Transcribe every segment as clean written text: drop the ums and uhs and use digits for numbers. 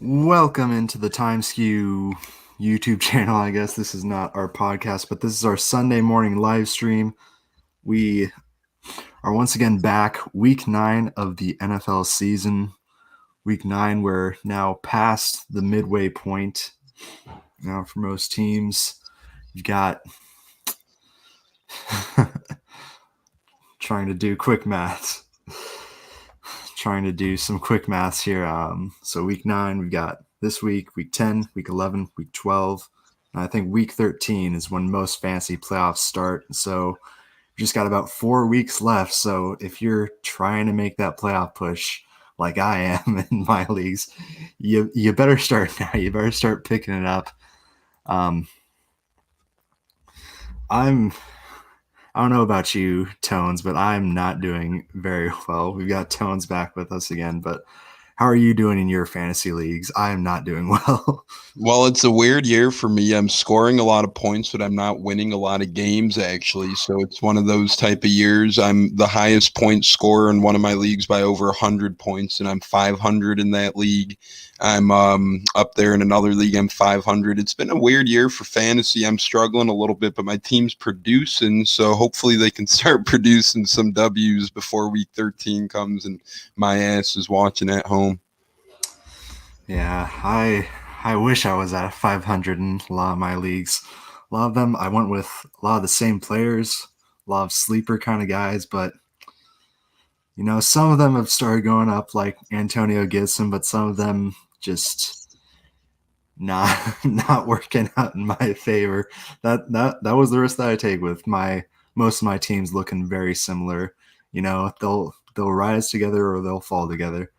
Welcome into the Time Skew YouTube channel. I guess this is not our podcast, but this is our Sunday morning live stream. We are once again back, week 9 of the NFL season. Week 9, we're now past the midway point. Now, for most teams, you've got trying to do quick maths. Trying to do some quick maths here. So week 9, we've got this week 10, week 11, week 12. And I think week 13 is when most fantasy playoffs start. So we just got about 4 weeks left. So if you're trying to make that playoff push like I am in my leagues, you better start now. You better start picking it up. I don't know about you, Tones, but I'm not doing very well. We've got Tones back with us again, but how are you doing in your fantasy leagues? I am not doing well. Well, it's a weird year for me. I'm scoring a lot of points, but I'm not winning a lot of games actually. So it's one of those type of years. I'm the highest point scorer in one of my leagues by over 100 points, and I'm 500 in that league. I'm up there in another league. I'm 500. It's been a weird year for fantasy. I'm struggling a little bit, but my team's producing, so hopefully they can start producing some W's before week 13 comes and my ass is watching at home. Yeah, I wish I was at 500 in a lot of my leagues. A lot of them, I went with a lot of the same players, a lot of sleeper kind of guys, but some of them have started going up like Antonio Gibson, but some of them just not not working out in my favor. That was the risk that I take with most of my teams looking very similar. They'll rise together or they'll fall together.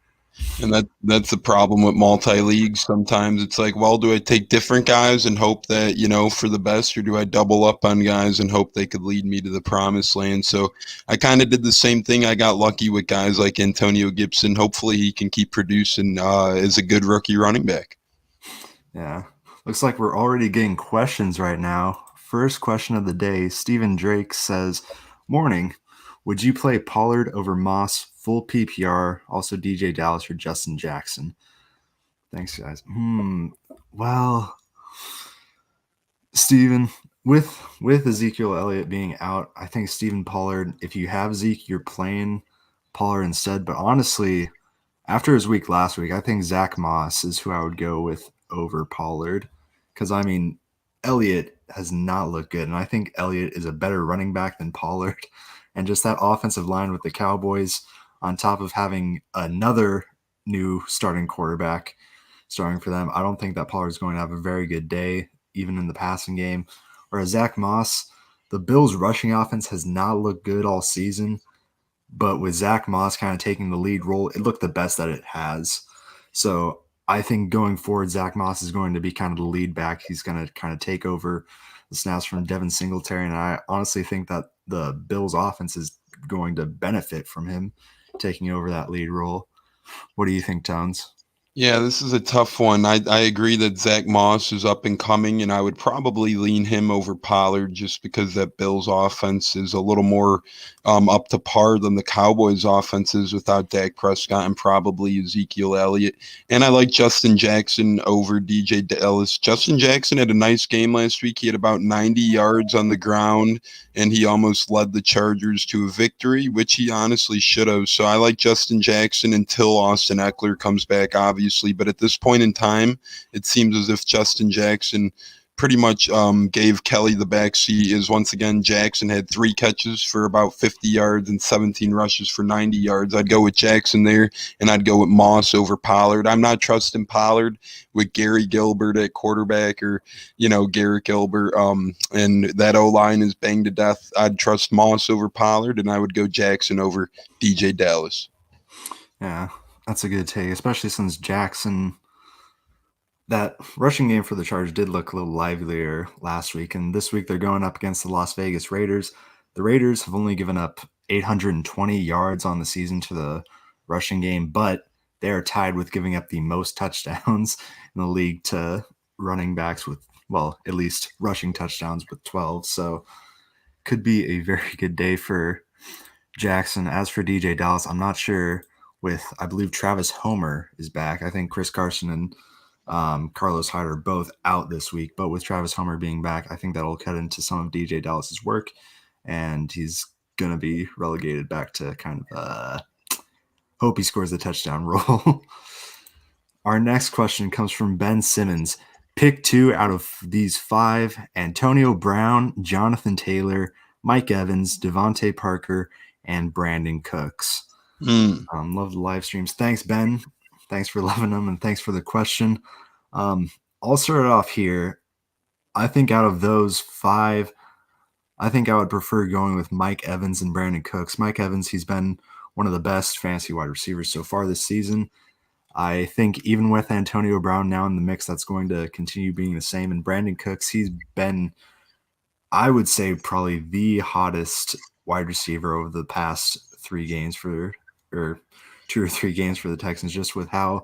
And that's the problem with multi leagues. Sometimes it's like, well, do I take different guys and hope that, for the best, or do I double up on guys and hope they could lead me to the promised land? So I kind of did the same thing. I got lucky with guys like Antonio Gibson. Hopefully he can keep producing as a good rookie running back. Yeah. Looks like we're already getting questions right now. First question of the day, Stephen Drake says, "Morning. Would you play Pollard over Moss, full PPR, also DJ Dallas or Justin Jackson?" Thanks, guys. Well, Stephen, with Ezekiel Elliott being out, I think Stephen Pollard, if you have Zeke, you're playing Pollard instead. But honestly, after his week last week, I think Zach Moss is who I would go with over Pollard. Because, Elliott has not looked good. And I think Elliott is a better running back than Pollard. And just that offensive line with the Cowboys, on top of having another new starting quarterback starting for them, I don't think that Pollard's going to have a very good day, even in the passing game. Whereas Zach Moss, the Bills' rushing offense has not looked good all season. But with Zach Moss kind of taking the lead role, it looked the best that it has. So I think going forward, Zach Moss is going to be kind of the lead back. He's going to kind of take over the snaps from Devin Singletary. And I honestly think that the Bills' offense is going to benefit from him taking over that lead role. What do you think, Tones? Yeah, this is a tough one. I agree that Zach Moss is up and coming, and I would probably lean him over Pollard just because that Bills offense is a little more up to par than the Cowboys offenses without Dak Prescott and probably Ezekiel Elliott. And I like Justin Jackson over DJ Dallas. Justin Jackson had a nice game last week. He had about 90 yards on the ground, and he almost led the Chargers to a victory, which he honestly should have. So I like Justin Jackson until Austin Eckler comes back, obviously. But at this point in time, it seems as if Justin Jackson pretty much gave Kelly the backseat. Is once again, Jackson had 3 catches for about 50 yards and 17 rushes for 90 yards. I'd go with Jackson there, and I'd go with Moss over Pollard. I'm not trusting Pollard with Gary Gilbert at quarterback or, Garrett Gilbert. And that O-line is banged to death. I'd trust Moss over Pollard, and I would go Jackson over DJ Dallas. Yeah, that's a good take, especially since Jackson, that rushing game for the Chargers did look a little livelier last week. And this week they're going up against the Las Vegas Raiders. The Raiders have only given up 820 yards on the season to the rushing game, but they are tied with giving up the most touchdowns in the league to running backs with, well, at least rushing touchdowns with 12. So could be a very good day for Jackson. As for DJ Dallas, I'm not sure with, I believe, Travis Homer is back. I think Chris Carson and Carlos Hyde are both out this week, but with Travis Homer being back, I think that'll cut into some of DJ Dallas's work, and he's going to be relegated back to kind of hope he scores a touchdown role. Our next question comes from Ben Simmons. Pick 2 out of these 5: Antonio Brown, Jonathan Taylor, Mike Evans, Devontae Parker, and Brandon Cooks. Love the live streams. Thanks, Ben. Thanks for loving them, and thanks for the question. I'll start it off here. I think out of those 5, I think I would prefer going with Mike Evans and Brandon Cooks. Mike Evans, he's been one of the best fantasy wide receivers so far this season. I think even with Antonio Brown now in the mix, that's going to continue being the same. And Brandon Cooks, he's been, I would say, probably the hottest wide receiver over the past 3 games or 2 or 3 games for the Texans, just with how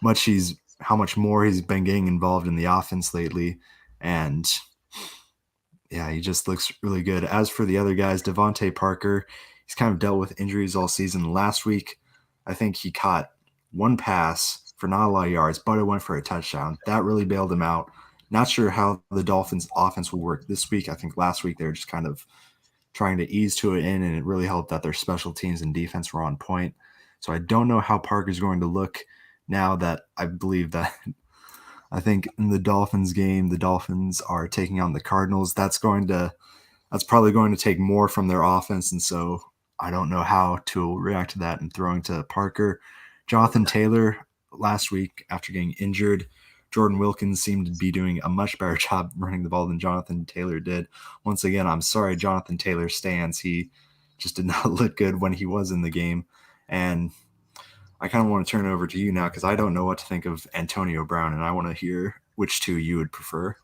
much more he's been getting involved in the offense lately. And yeah, he just looks really good. As for the other guys, Devontae Parker, he's kind of dealt with injuries all season. Last week, I think he caught 1 pass for not a lot of yards, but it went for a touchdown. That really bailed him out. Not sure how the Dolphins' offense will work this week. I think last week they were just kind of trying to ease to it in, and it really helped that their special teams and defense were on point. So I don't know how Parker's going to look now that I believe that I think in the Dolphins game, the Dolphins are taking on the Cardinals. That's probably going to take more from their offense, and so I don't know how to react to that and throwing to Parker. Jonathan Taylor, last week after getting injured, Jordan Wilkins seemed to be doing a much better job running the ball than Jonathan Taylor did. Once again, I'm sorry, Jonathan Taylor stands. He just did not look good when he was in the game. And I kind of want to turn it over to you now because I don't know what to think of Antonio Brown, and I want to hear which 2 you would prefer.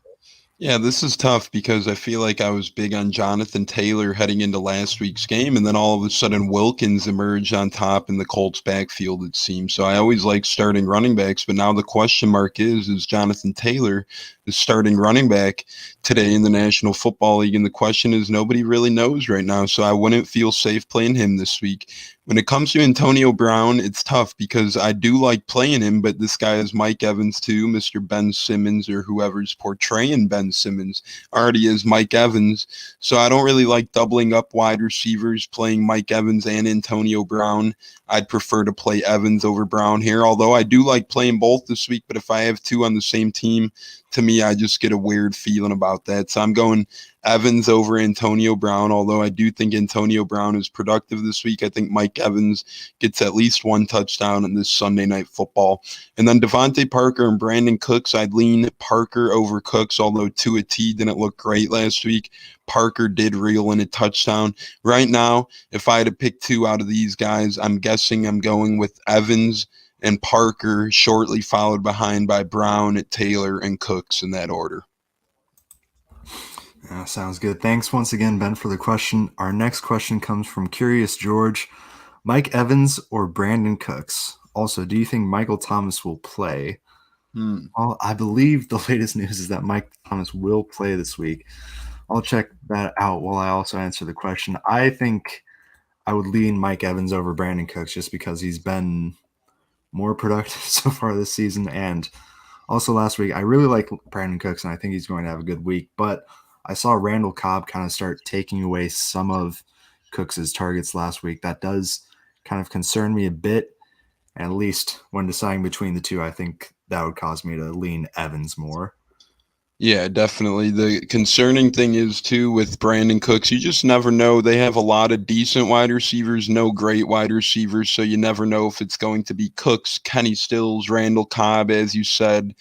Yeah, this is tough because I feel like I was big on Jonathan Taylor heading into last week's game, and then all of a sudden Wilkins emerged on top in the Colts backfield, it seems. So I always like starting running backs, but now the question mark is Jonathan Taylor the starting running back today in the National Football League? And the question is nobody really knows right now, so I wouldn't feel safe playing him this week. When it comes to Antonio Brown, it's tough because I do like playing him, but this guy is Mike Evans too. Mr. Ben Simmons, or whoever's portraying Ben Simmons, already is Mike Evans. So I don't really like doubling up wide receivers, playing Mike Evans and Antonio Brown. I'd prefer to play Evans over Brown here, although I do like playing both this week. But if I have 2 on the same team, to me, I just get a weird feeling about that. So I'm going Evans over Antonio Brown, although I do think Antonio Brown is productive this week. I think Mike Evans gets at least 1 touchdown in this Sunday Night Football. And then Devontae Parker and Brandon Cooks, I'd lean Parker over Cooks, although Tua T didn't look great last week. Parker did reel in a touchdown. Right now, if I had to pick 2 out of these guys, I'm guessing I'm going with Evans and Parker, shortly followed behind by Brown, Taylor, and Cooks in that order. Sounds good. Thanks once again, Ben, for the question. Our next question comes from Curious George. Mike Evans or Brandon Cooks? Also, do you think Michael Thomas will play? Well, I believe the latest news is that Mike Thomas will play this week. I'll check that out while I also answer the question. I think I would lean Mike Evans over Brandon Cooks just because he's been more productive so far this season. And also last week, I really like Brandon Cooks, and I think he's going to have a good week. But I saw Randall Cobb kind of start taking away some of Cooks' targets last week. That does kind of concern me a bit. And at least when deciding between the 2, I think that would cause me to lean Evans more. Yeah, definitely. The concerning thing is, too, with Brandon Cooks, you just never know. They have a lot of decent wide receivers, no great wide receivers, so you never know if it's going to be Cooks, Kenny Stills, Randall Cobb, as you said.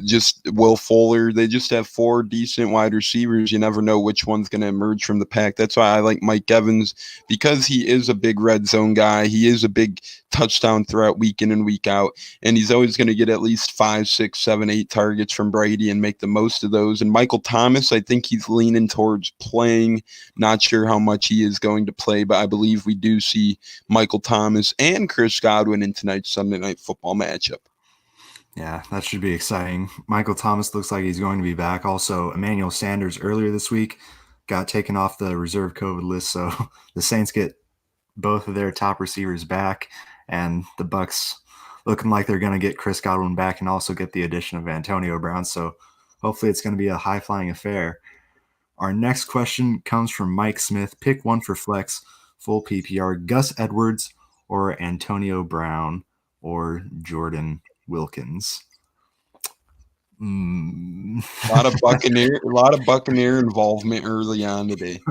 Just Will Fuller. They just have 4 decent wide receivers. You never know which one's going to emerge from the pack. That's why I like Mike Evans, because he is a big red zone guy. He is a big touchdown threat week in and week out, and he's always going to get at least 5, 6, 7, 8 targets from Brady and make the most of those. And Michael Thomas, I think he's leaning towards playing. Not sure how much he is going to play, but I believe we do see Michael Thomas and Chris Godwin in tonight's Sunday Night Football matchup. Yeah, that should be exciting. Michael Thomas looks like he's going to be back. Also, Emmanuel Sanders earlier this week got taken off the reserve COVID list, so the Saints get both of their top receivers back, and the Bucks looking like they're going to get Chris Godwin back and also get the addition of Antonio Brown. So hopefully it's going to be a high-flying affair. Our next question comes from Mike Smith. Pick one for flex, full PPR, Gus Edwards or Antonio Brown or Jordan Wilkins. A lot of Buccaneer involvement early on today.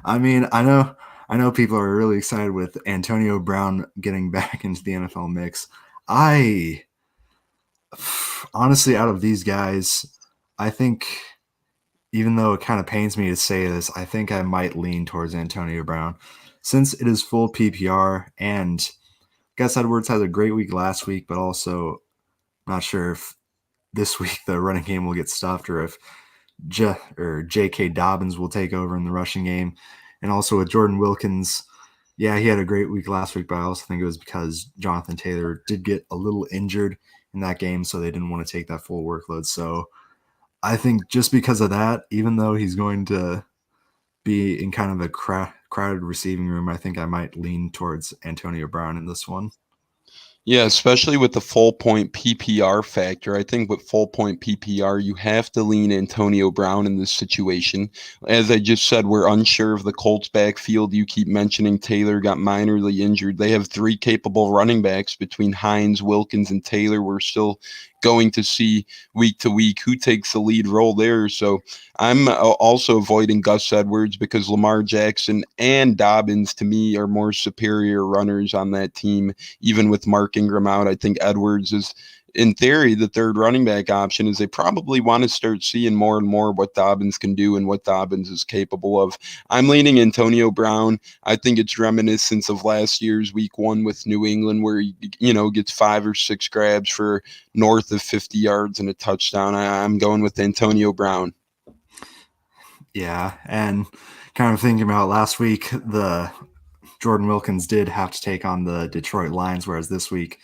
I mean, I know people are really excited with Antonio Brown getting back into the NFL mix. I honestly, out of these guys, I think, even though it kind of pains me to say this, I think I might lean towards Antonio Brown since it is full PPR. And Gus Edwards had a great week last week, but also not sure if this week the running game will get stuffed or if J.K. Dobbins will take over in the rushing game. And also with Jordan Wilkins, yeah, he had a great week last week, but I also think it was because Jonathan Taylor did get a little injured in that game, so they didn't want to take that full workload. So I think just because of that, even though he's going to be in kind of a crowded receiving room, I think I might lean towards Antonio Brown in this one. Yeah, especially with the full point PPR factor. I think with full point PPR, you have to lean Antonio Brown in this situation. As I just said, we're unsure of the Colts backfield. You keep mentioning Taylor got minorly injured. They have three capable running backs between Hines, Wilkins, and Taylor. We're still going to see week to week who takes the lead role there. So I'm also avoiding Gus Edwards because Lamar Jackson and Dobbins, to me, are more superior runners on that team. Even with Mark Ingram out, I think Edwards is, in theory, the third running back option, is they probably want to start seeing more and more what Dobbins can do and what Dobbins is capable of. I'm leaning Antonio Brown. I think it's reminiscent of last year's week one with New England where he, gets 5 or 6 grabs for north of 50 yards and a touchdown. I'm going with Antonio Brown. Yeah, and kind of thinking about last week, the Jordan Wilkins did have to take on the Detroit Lions, whereas this week,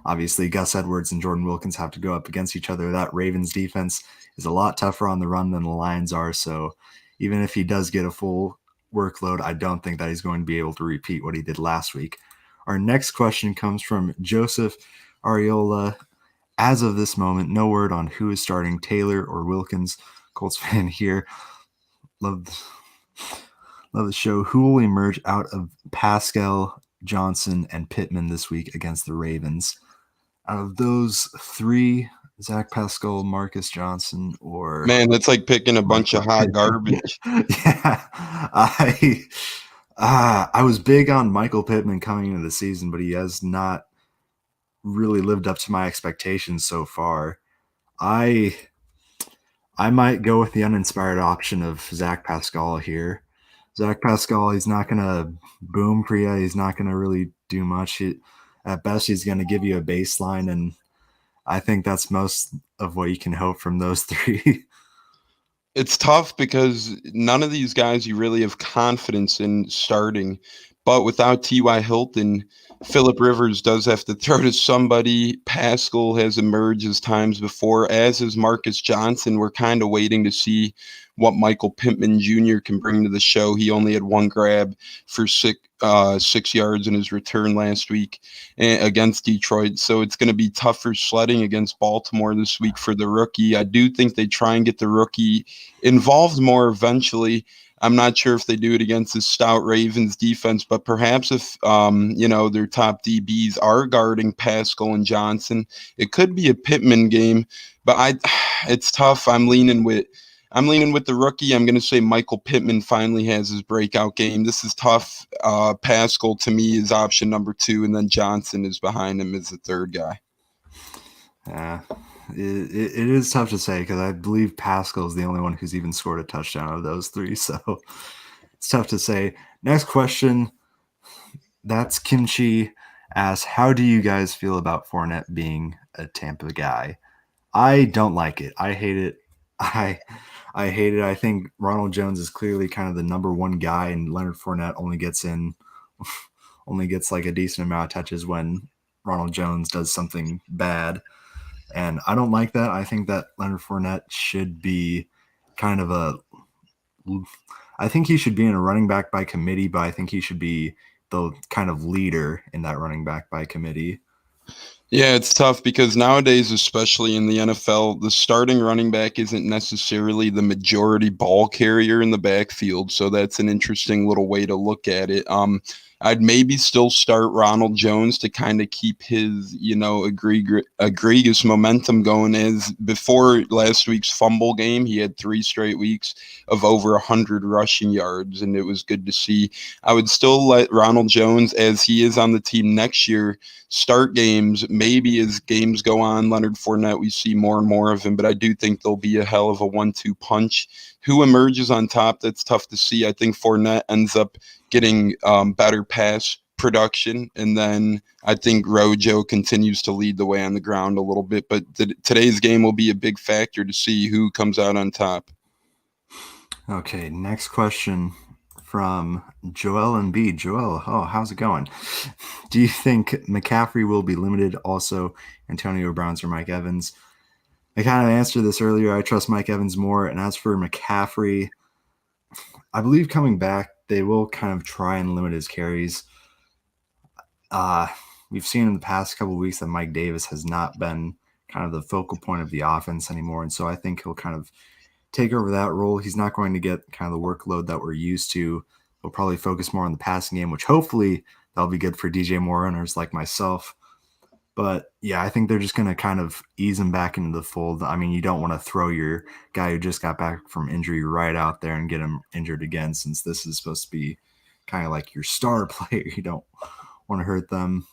obviously, Gus Edwards and Jordan Wilkins have to go up against each other. That Ravens defense is a lot tougher on the run than the Lions are, so even if he does get a full workload, I don't think that he's going to be able to repeat what he did last week. Our next question comes from Joseph Ariola. As of this moment, no word on who is starting, Taylor or Wilkins. Colts fan here. Love the show. Who will emerge out of Pascal, Johnson, and Pittman this week against the Ravens? Out of those three, Zach Pascal, Marcus Johnson, or man, that's like picking a bunch of hot garbage. Yeah, I was big on Michael Pittman coming into the season, but he has not really lived up to my expectations so far. I might go with the uninspired option of Zach Pascal here. Zach Pascal, he's not going to boom for you. He's not going to really do much. At best, he's going to give you a baseline, and I think that's most of what you can hope from those three. It's tough because none of these guys you really have confidence in starting. But without T.Y. Hilton, Phillip Rivers does have to throw to somebody. Pascal has emerged as times before, as is Marcus Johnson. We're kind of waiting to see what Michael Pittman Jr. can bring to the show. He only had one grab for 6 yards in his return last week against Detroit. So it's going to be tougher sledding against Baltimore this week for the rookie. I do think they try and get the rookie involved more eventually. I'm not sure if they do it against the stout Ravens defense, but perhaps if, their top DBs are guarding Pascal and Johnson, it could be a Pittman game, but it's tough. I'm leaning with the rookie. I'm going to say Michael Pittman finally has his breakout game. This is tough. Pascal, to me, is option number 2, and then Johnson is behind him as the third guy. Yeah, it is tough to say because I believe Pascal is the only one who's even scored a touchdown of those 3, so it's tough to say. Next question, that's Kimchi asks, how do you guys feel about Fournette being a Tampa guy? I don't like it. I hate it. I hate it. I think Ronald Jones is clearly kind of the number one guy, and Leonard Fournette only gets like a decent amount of touches when Ronald Jones does something bad. And I don't like that. I think that Leonard Fournette should be kind of I think he should be in a running back by committee, but I think he should be the kind of leader in that running back by committee. Yeah, it's tough because nowadays, especially in the NFL, the starting running back isn't necessarily the majority ball carrier in the backfield. So that's an interesting little way to look at it. I'd maybe still start Ronald Jones to kind of keep his, egregious momentum going. As before last week's fumble game, he had 3 straight weeks of over 100 rushing yards, and it was good to see. I would still let Ronald Jones, as he is on the team next year, start games. Maybe as games go on, Leonard Fournette, we see more and more of him, but I do think there'll be a hell of a 1-2 punch. Who emerges on top? That's tough to see. I think Fournette ends up getting better pass production, and then I think Rojo continues to lead the way on the ground a little bit. But today's game will be a big factor to see who comes out on top. Okay, next question from Joel and B. Joel, how's it going? Do you think McCaffrey will be limited? Also, Antonio Brown's or Mike Evans? I kind of answered this earlier. I trust Mike Evans more. And as for McCaffrey, I believe coming back, they will kind of try and limit his carries. We've seen in the past couple of weeks that Mike Davis has not been kind of the focal point of the offense anymore. And so I think he'll kind of take over that role. He's not going to get kind of the workload that we're used to. He'll probably focus more on the passing game, which hopefully that'll be good for DJ Moore owners like myself. But yeah, I think they're just going to kind of ease him back into the fold. I mean, you don't want to throw your guy who just got back from injury right out there and get him injured again, since this is supposed to be kind of like your star player. You don't want to hurt them.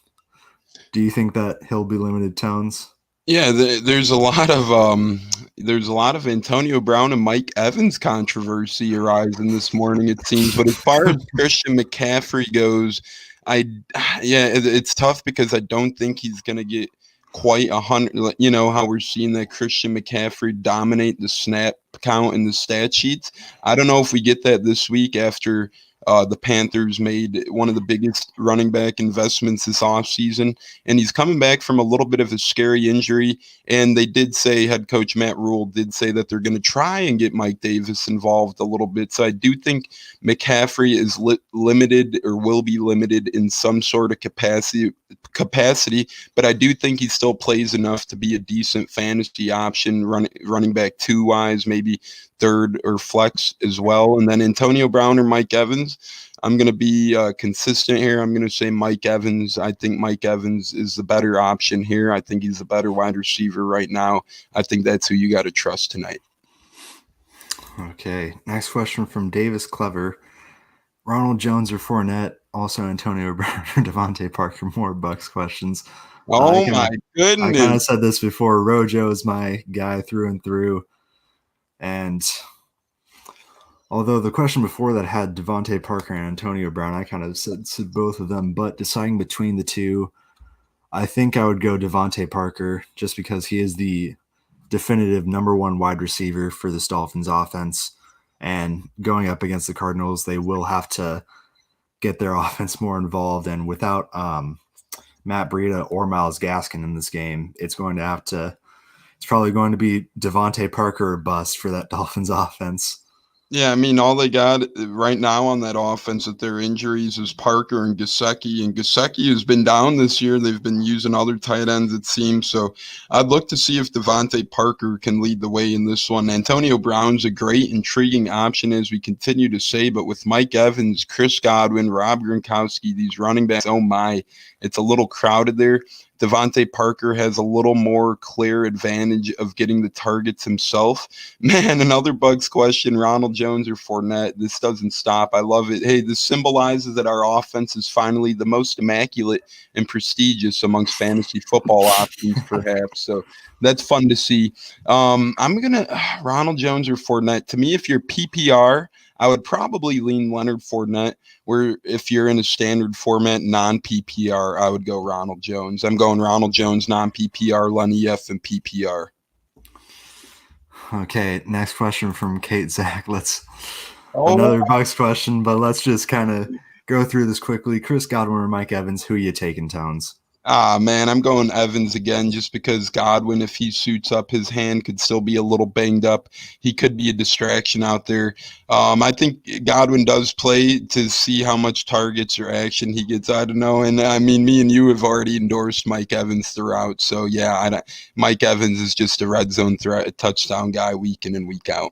Do you think that he'll be limited, Tones? Yeah, there's a lot of Antonio Brown and Mike Evans controversy arising this morning, it seems. But as far as Christian McCaffrey goes, it's tough because I don't think he's going to get quite 100. You know how we're seeing that Christian McCaffrey dominate the snap count and the stat sheets. I don't know if we get that this week after the Panthers made one of the biggest running back investments this offseason, and he's coming back from a little bit of a scary injury. And they did say, head coach Matt Rule did say that they're going to try and get Mike Davis involved a little bit. So I do think McCaffrey is limited or will be limited in some sort of capacity, but I do think he still plays enough to be a decent fantasy option, running back 2-wise, maybe third or flex as well. And then Antonio Brown or Mike Evans, I'm going to be consistent here. I'm going to say Mike Evans. I think Mike Evans is the better option here. I think he's the better wide receiver right now. I think that's who you got to trust tonight. Okay, next question from Davis Clever. Ronald Jones or Fournette? Also Antonio Brown or Devontae Parker? More Bucks questions. Oh, my goodness. I kind of said this before. Rojo is my guy through and through. And although the question before that had Devontae Parker and Antonio Brown, I kind of said both of them. But deciding between the two, I think I would go Devontae Parker just because he is the definitive number 1 wide receiver for this Dolphins offense. And going up against the Cardinals, they will have to get their offense more involved. And without Matt Breida or Myles Gaskin in this game, it's probably going to be Devontae Parker or bust for that Dolphins offense. Yeah, I mean, all they got right now on that offense with their injuries is Parker and Gesicki. And Gesicki has been down this year. They've been using other tight ends, it seems. So I'd look to see if Devontae Parker can lead the way in this one. Antonio Brown's a great, intriguing option, as we continue to say. But with Mike Evans, Chris Godwin, Rob Gronkowski, these running backs, oh my, it's a little crowded there. Devontae Parker has a little more clear advantage of getting the targets himself. Man, another Bugs question, Ronald Jones or Fournette. This doesn't stop. I love it. Hey, this symbolizes that our offense is finally the most immaculate and prestigious amongst fantasy football options, perhaps. So that's fun to see. I'm going to Ronald Jones or Fournette. To me, if you're PPR, I would probably lean Leonard Fournette, where if you're in a standard format, non-PPR, I would go Ronald Jones. I'm going Ronald Jones, non-PPR, Lenny F, and PPR. Okay, next question from Kate Zach. Another Bucks question, but let's just kind of go through this quickly. Chris Godwin or Mike Evans, who are you taking, Tones? Ah, man, I'm going Evans again just because Godwin, if he suits up, his hand could still be a little banged up. He could be a distraction out there. I think Godwin does play to see how much targets or action he gets. I don't know. And I mean, me and you have already endorsed Mike Evans throughout. So, yeah, Mike Evans is just a red zone threat, a touchdown guy week in and week out.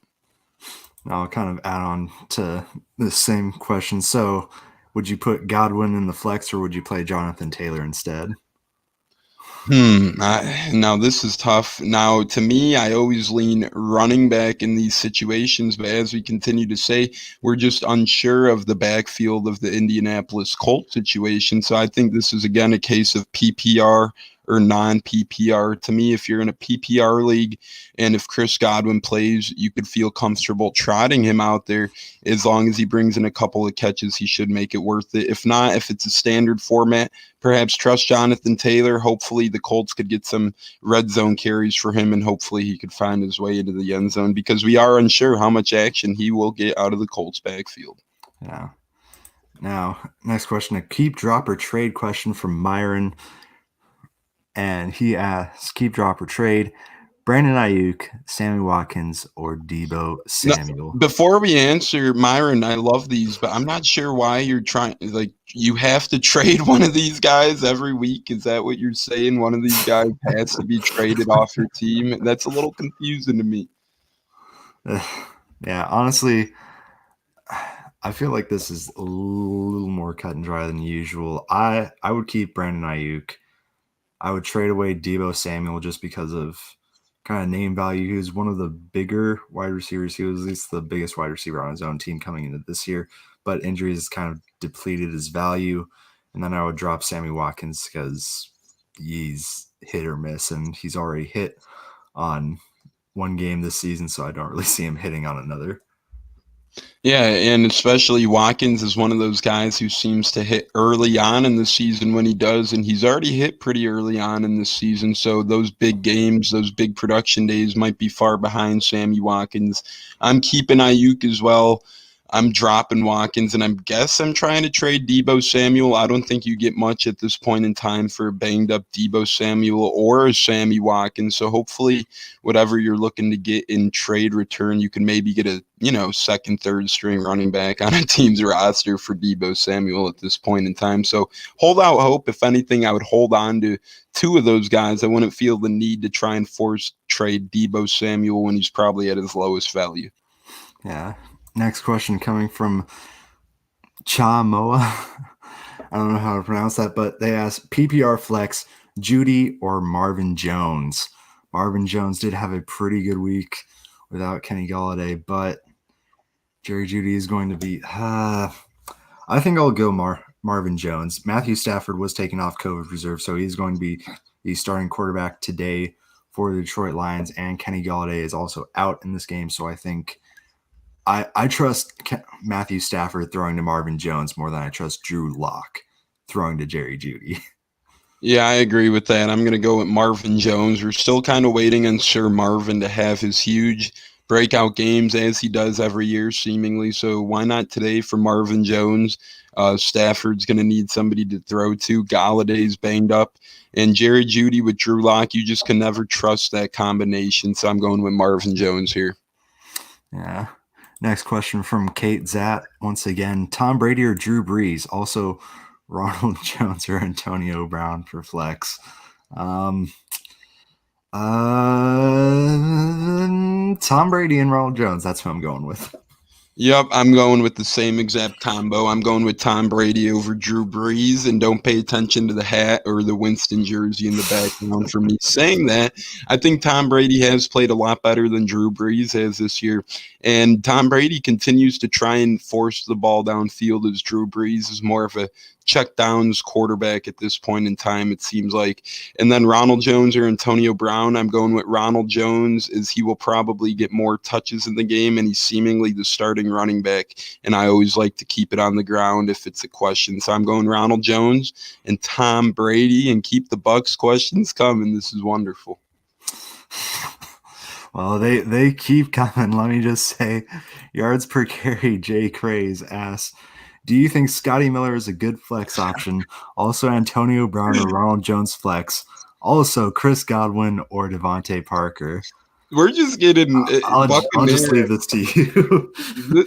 I'll kind of add on to the same question. So, would you put Godwin in the flex or would you play Jonathan Taylor instead? Now this is tough. Now, to me, I always lean running back in these situations, but as we continue to say, we're just unsure of the backfield of the Indianapolis Colts situation. So I think this is again a case of PPR or non-PPR. To me, if you're in a PPR league and if Chris Godwin plays, you could feel comfortable trotting him out there. As long as he brings in a couple of catches, he should make it worth it. If not, if it's a standard format, perhaps trust Jonathan Taylor. Hopefully the Colts could get some red zone carries for him, and hopefully he could find his way into the end zone because we are unsure how much action he will get out of the Colts backfield. Yeah. Now, next question, a keep, drop, or trade question from Myron. And he asks, keep, drop, or trade, Brandon Ayuk, Sammy Watkins, or Deebo Samuel? Now, before we answer, Myron, I love these, but I'm not sure why you're trying, like, you have to trade one of these guys every week. Is that what you're saying? One of these guys has to be traded off your team? That's a little confusing to me. Yeah, honestly, I feel like this is a little more cut and dry than usual. I would keep Brandon Ayuk. I would trade away Deebo Samuel just because of kind of name value. He was one of the bigger wide receivers. He was at least the biggest wide receiver on his own team coming into this year, but injuries kind of depleted his value. And then I would drop Sammy Watkins because he's hit or miss, and he's already hit on one game this season, so I don't really see him hitting on another. Yeah, and especially Watkins is one of those guys who seems to hit early on in the season when he does, and he's already hit pretty early on in this season. So those big games, those big production days might be far behind Sammy Watkins. I'm keeping Ayuk as well. I'm dropping Watkins, and I guess I'm trying to trade Deebo Samuel. I don't think you get much at this point in time for a banged up Deebo Samuel or a Sammy Watkins. So hopefully, whatever you're looking to get in trade return, you can maybe get a second, third string running back on a team's roster for Deebo Samuel at this point in time. So hold out hope. If anything, I would hold on to two of those guys. I wouldn't feel the need to try and force trade Deebo Samuel when he's probably at his lowest value. Yeah. Next question coming from Cha Moa. I don't know how to pronounce that, but they asked PPR flex, Jeudy or Marvin Jones. Marvin Jones did have a pretty good week without Kenny Golladay, but Jerry Jeudy is going to be I think I'll go Marvin Jones. Matthew Stafford was taken off COVID reserve, so he's going to be the starting quarterback today for the Detroit Lions, and Kenny Golladay is also out in this game, so I think I trust Matthew Stafford throwing to Marvin Jones more than I trust Drew Lock throwing to Jerry Jeudy. Yeah, I agree with that. I'm going to go with Marvin Jones. We're still kind of waiting on Sir Marvin to have his huge breakout games as he does every year, seemingly. So why not today for Marvin Jones? Stafford's going to need somebody to throw to. Galladay's banged up. And Jerry Jeudy with Drew Lock, you just can never trust that combination. So I'm going with Marvin Jones here. Yeah. Next question from Kate Zatt. Once again, Tom Brady or Drew Brees? Also, Ronald Jones or Antonio Brown for flex. Tom Brady and Ronald Jones. That's who I'm going with. Yep, I'm going with the same exact combo. I'm going with Tom Brady over Drew Brees, and don't pay attention to the hat or the Winston jersey in the background for me saying that. I think Tom Brady has played a lot better than Drew Brees has this year, and Tom Brady continues to try and force the ball downfield as Drew Brees is more of a check downs quarterback at this point in time, it seems like. And then Ronald Jones or Antonio Brown, I'm going with Ronald Jones, as he will probably get more touches in the game, and he's seemingly the starting running back, and I always like to keep it on the ground if it's a question. So I'm going Ronald Jones and Tom Brady, and keep the Bucs questions coming. This is wonderful. Well, they keep coming. Let me just say, yards per carry, Jay Craze asks, Do you think Scotty Miller is a good flex option? Also, Antonio Brown or Ronald Jones flex? Also, Chris Godwin or Devontae Parker? We're just getting I'll just leave this to you.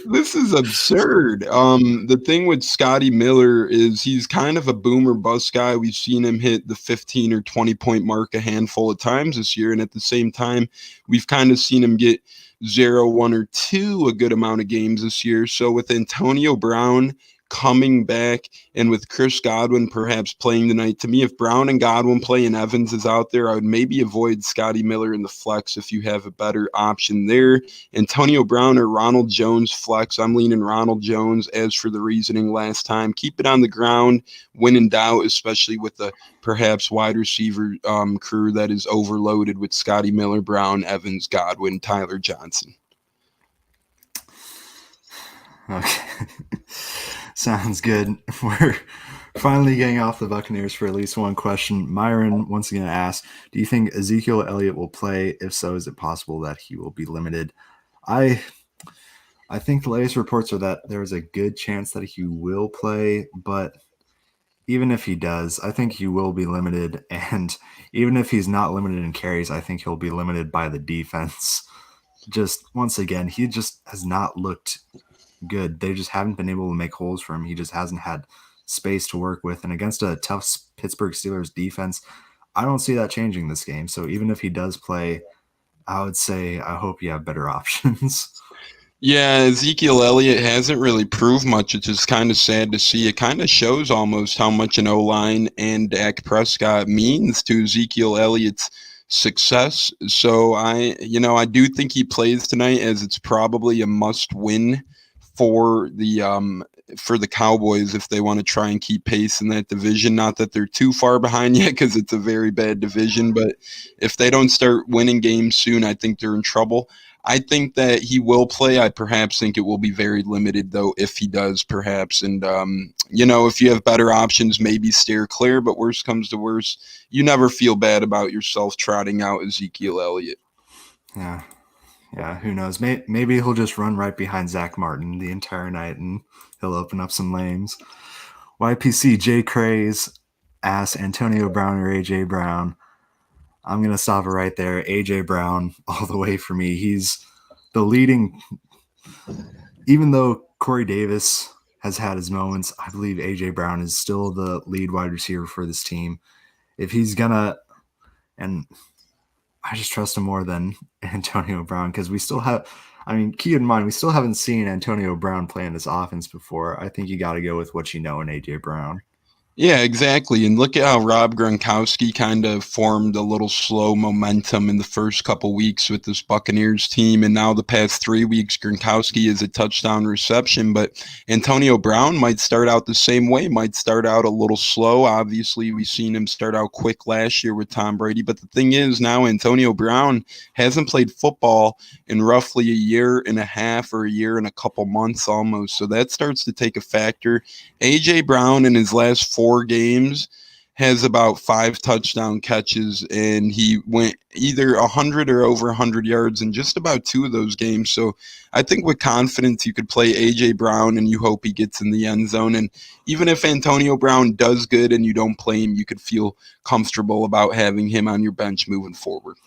This is absurd. The thing with Scotty Miller is he's kind of a boomer bust guy. We've seen him hit the 15 or 20 point mark a handful of times this year. And at the same time, we've kind of seen him get 0, 1, or 2 a good amount of games this year. So with Antonio Brown coming back and with Chris Godwin perhaps playing tonight, to me, if Brown and Godwin play and Evans is out there, I would maybe avoid Scotty Miller in the flex if you have a better option there. Antonio Brown or Ronald Jones flex, I'm leaning Ronald Jones. As for the reasoning last time, keep it on the ground when in doubt, especially with the perhaps wide receiver crew that is overloaded with Scotty Miller, Brown, Evans, Godwin, Tyler Johnson. Okay. Sounds good. We're finally getting off the Buccaneers for at least one question. Myron once again asks, do you think Ezekiel Elliott will play? If so, is it possible that he will be limited? I think the latest reports are that there is a good chance that he will play, but even if he does, I think he will be limited. And even if he's not limited in carries, I think he'll be limited by the defense. Just once again, he just has not looked good. They just haven't been able to make holes for him. He just hasn't had space to work with. And against a tough Pittsburgh Steelers defense, I don't see that changing this game. So even if he does play, I would say I hope you have better options. Yeah, Ezekiel Elliott hasn't really proved much. It's just kind of sad to see. It kind of shows almost how much an O-line and Dak Prescott means to Ezekiel Elliott's success. So I do think he plays tonight, as it's probably a must-win for the Cowboys if they want to try and keep pace in that division. Not that they're too far behind yet, because it's a very bad division, but if they don't start winning games soon, I think they're in trouble. I think that he will play. I perhaps think it will be very limited, though, if he does, perhaps. And, if you have better options, maybe steer clear. But worst comes to worst, you never feel bad about yourself trotting out Ezekiel Elliott. Yeah, who knows? Maybe he'll just run right behind Zach Martin the entire night, and he'll open up some lanes. YPC J. Craze asks Antonio Brown or A.J. Brown. I'm going to stop it right there. A.J. Brown all the way for me. He's the leading – even though Corey Davis has had his moments, I believe A.J. Brown is still the lead wide receiver for this team. If he's going to – and I just trust him more than Antonio Brown, because we still have – keep in mind, we still haven't seen Antonio Brown play in this offense before. I think you got to go with what you know in A.J. Brown. Yeah, exactly. And look at how Rob Gronkowski kind of formed a little slow momentum in the first couple weeks with this Buccaneers team. And now the past 3 weeks, Gronkowski is a touchdown reception. But Antonio Brown might start out the same way, might start out a little slow. Obviously, we've seen him start out quick last year with Tom Brady. But the thing is, now Antonio Brown hasn't played football in roughly a year and a half, or a year and a couple months almost. So that starts to take a factor. A.J. Brown in his last 4 games has about 5 touchdown catches, and he went either 100 or over 100 yards in just about 2 of those games. So I think with confidence you could play A.J. Brown, and you hope he gets in the end zone. And even if Antonio Brown does good and you don't play him, you could feel comfortable about having him on your bench moving forward.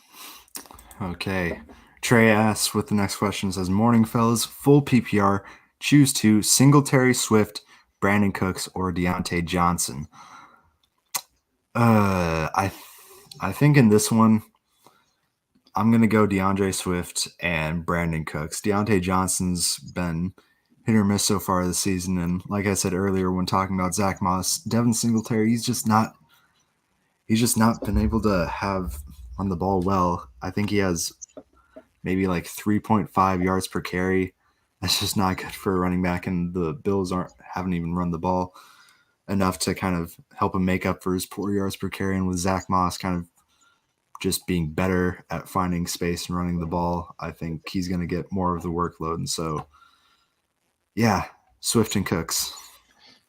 Okay. Trey asks with the next question, says, morning fellas, full PPR, choose 2, Singletary, Swift, Brandon Cooks, or Deontay Johnson. I think in this one, I'm going to go DeAndre Swift and Brandon Cooks. Deontay Johnson's been hit or miss so far this season. And like I said earlier, when talking about Zach Moss, Devin Singletary, he's just not been able to run the ball well. I think he has maybe like 3.5 yards per carry. That's just not good for a running back, and the Bills haven't even run the ball enough to kind of help him make up for his poor yards per carry. And with Zach Moss kind of just being better at finding space and running the ball, I think he's going to get more of the workload. And so, yeah, Swift and Cooks.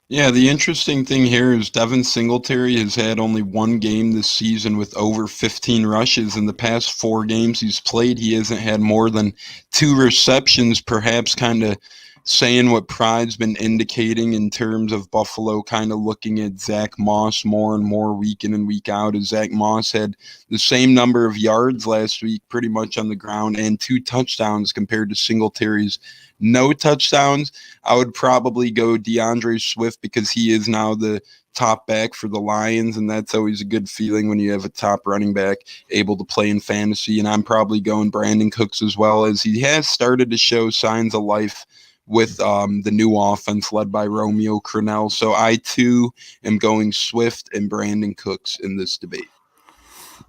Yeah, the interesting thing here is Devin Singletary has had only 1 game this season with over 15 rushes. In the past 4 games he's played, he hasn't had more than 2 receptions, perhaps kind of saying what Pride's been indicating in terms of Buffalo kind of looking at Zach Moss more and more week in and week out, as Zach Moss had the same number of yards last week pretty much on the ground and 2 touchdowns compared to Singletary's no touchdowns. I would probably go DeAndre Swift because he is now the top back for the Lions, and that's always a good feeling when you have a top running back able to play in fantasy. And I'm probably going Brandon Cooks as well, as he has started to show signs of life with the new offense led by Romeo Crennel. So I, too, am going Swift and Brandon Cooks in this debate.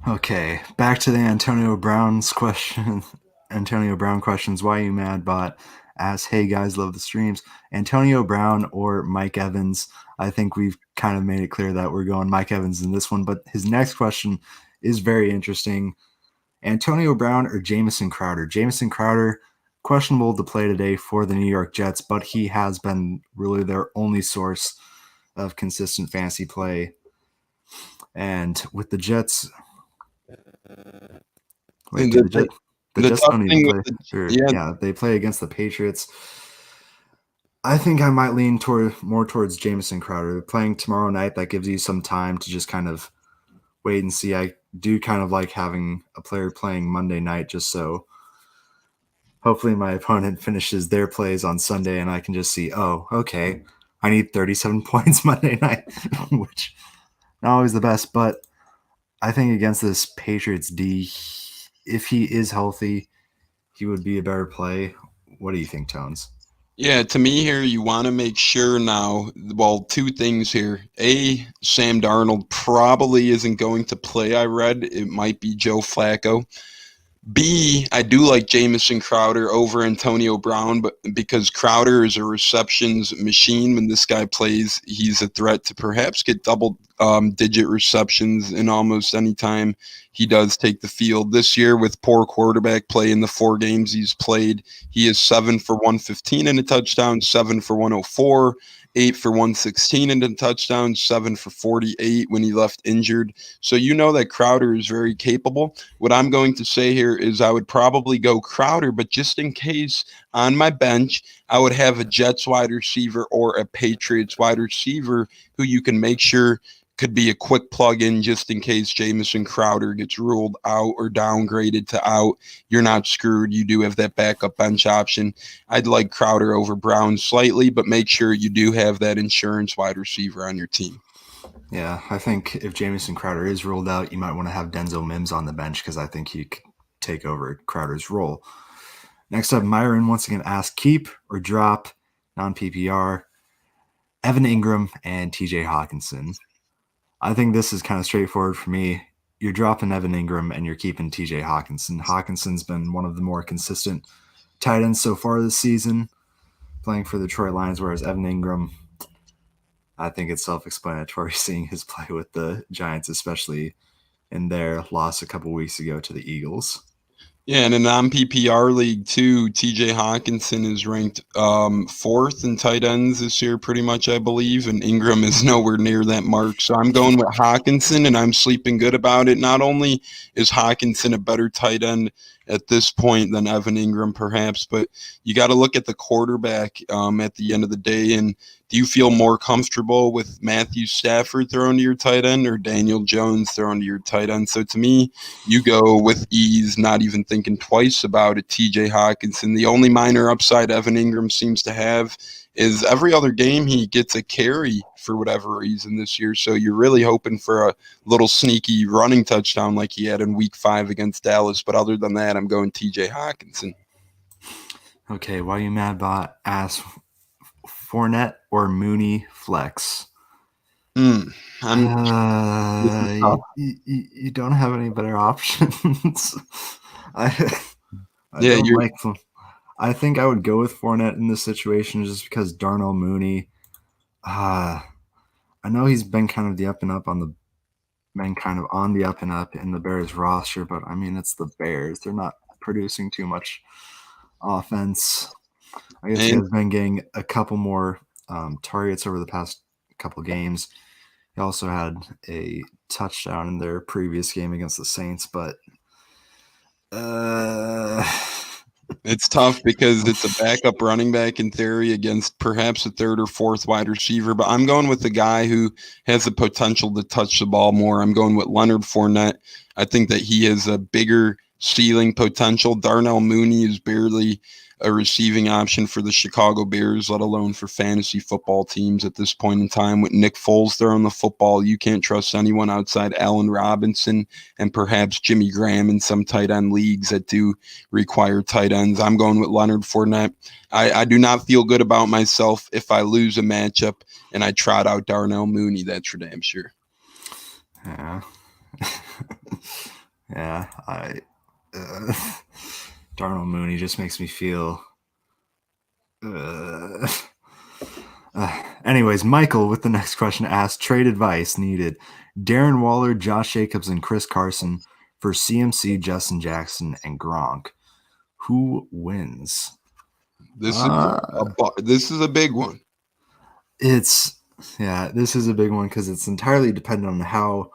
Okay, back to the Antonio Brown's question. Antonio Brown questions. Why are you mad? But asks, hey guys, love the streams. Antonio Brown or Mike Evans? I think we've kind of made it clear that we're going Mike Evans in this one. But his next question is very interesting. Antonio Brown or Jamison Crowder? Jamison Crowder, questionable to play today for the New York Jets, but he has been really their only source of consistent fantasy play. And with the Jets, the Jets don't even play. They play against the Patriots. I think I might lean more towards Jamison Crowder. They're playing tomorrow night. That gives you some time to just kind of wait and see. I do kind of like having a player playing Monday night, just so hopefully my opponent finishes their plays on Sunday and I can just see, oh, okay, I need 37 points Monday night, which not always the best, but I think against this Patriots D, if he is healthy, he would be a better play. What do you think, Tones? Yeah, to me here, you want to make sure now, well, 2 things here. A, Sam Darnold probably isn't going to play, I read. It might be Joe Flacco. B, I do like Jamison Crowder over Antonio Brown, but because Crowder is a receptions machine, when this guy plays, he's a threat to perhaps get double-digit receptions in almost any time he does take the field. This year, with poor quarterback play in the 4 games he's played, he is 7 for 115 and a touchdown, 7 for 104, 8 for 116 and a touchdown, 7 for 48 when he left injured. So you know that Crowder is very capable. What I'm going to say here is I would probably go Crowder, but just in case on my bench, I would have a Jets wide receiver or a Patriots wide receiver who you can make sure could be a quick plug-in just in case Jamison Crowder gets ruled out or downgraded to out. You're not screwed. You do have that backup bench option. I'd like Crowder over Brown slightly, but make sure you do have that insurance wide receiver on your team. Yeah, I think if Jamison Crowder is ruled out, you might want to have Denzel Mims on the bench because I think he could take over Crowder's role. Next up, Myron once again asks, keep or drop non-PPR, Evan Ingram and TJ Hockenson. I think this is kind of straightforward for me. You're dropping Evan Ingram and you're keeping TJ Hockenson. Hockenson's been one of the more consistent tight ends so far this season, playing for the Detroit Lions, whereas Evan Ingram, I think it's self-explanatory seeing his play with the Giants, especially in their loss a couple weeks ago to the Eagles. Yeah, in a non-PPR league, too, TJ Hockenson is ranked 4th in tight ends this year, pretty much, I believe, and Ingram is nowhere near that mark. So I'm going with Hockenson, and I'm sleeping good about it. Not only is Hockenson a better tight end at this point than Evan Ingram, perhaps, but you got to look at the quarterback at the end of the day, and do you feel more comfortable with Matthew Stafford throwing to your tight end or Daniel Jones throwing to your tight end? So to me, you go with ease, not even thinking twice about it, TJ Hockenson. The only minor upside Evan Ingram seems to have is every other game he gets a carry for whatever reason this year. So you're really hoping for a little sneaky running touchdown like he had in week 5 against Dallas. But other than that, I'm going TJ Hockenson. Okay, why you mad bot asks Fournette or Mooney flex? You don't have any better options. I think I would go with Fournette in this situation just because Darnell Mooney. I know he's been kind of on the up and up in the Bears roster, but I mean it's the Bears. They're not producing too much offense. I guess he has been getting a couple more targets over the past couple games. He also had a touchdown in their previous game against the Saints, but It's tough because it's a backup running back in theory against perhaps a third or fourth wide receiver, but I'm going with the guy who has the potential to touch the ball more. I'm going with Leonard Fournette. I think that he has a bigger ceiling potential. Darnell Mooney is barely a receiving option for the Chicago Bears, let alone for fantasy football teams at this point in time. With Nick Foles throwing the football, you can't trust anyone outside Allen Robinson and perhaps Jimmy Graham in some tight end leagues that do require tight ends. I'm going with Leonard Fournette. I do not feel good about myself if I lose a matchup and I trot out Darnell Mooney. That's for damn sure. Yeah. Yeah. Darnell Mooney just makes me feel. Anyways, Michael with the next question asked, trade advice needed. Darren Waller, Josh Jacobs, and Chris Carson for CMC, Justin Jackson, and Gronk. Who wins? This is a big one. This is a big one because it's entirely dependent on how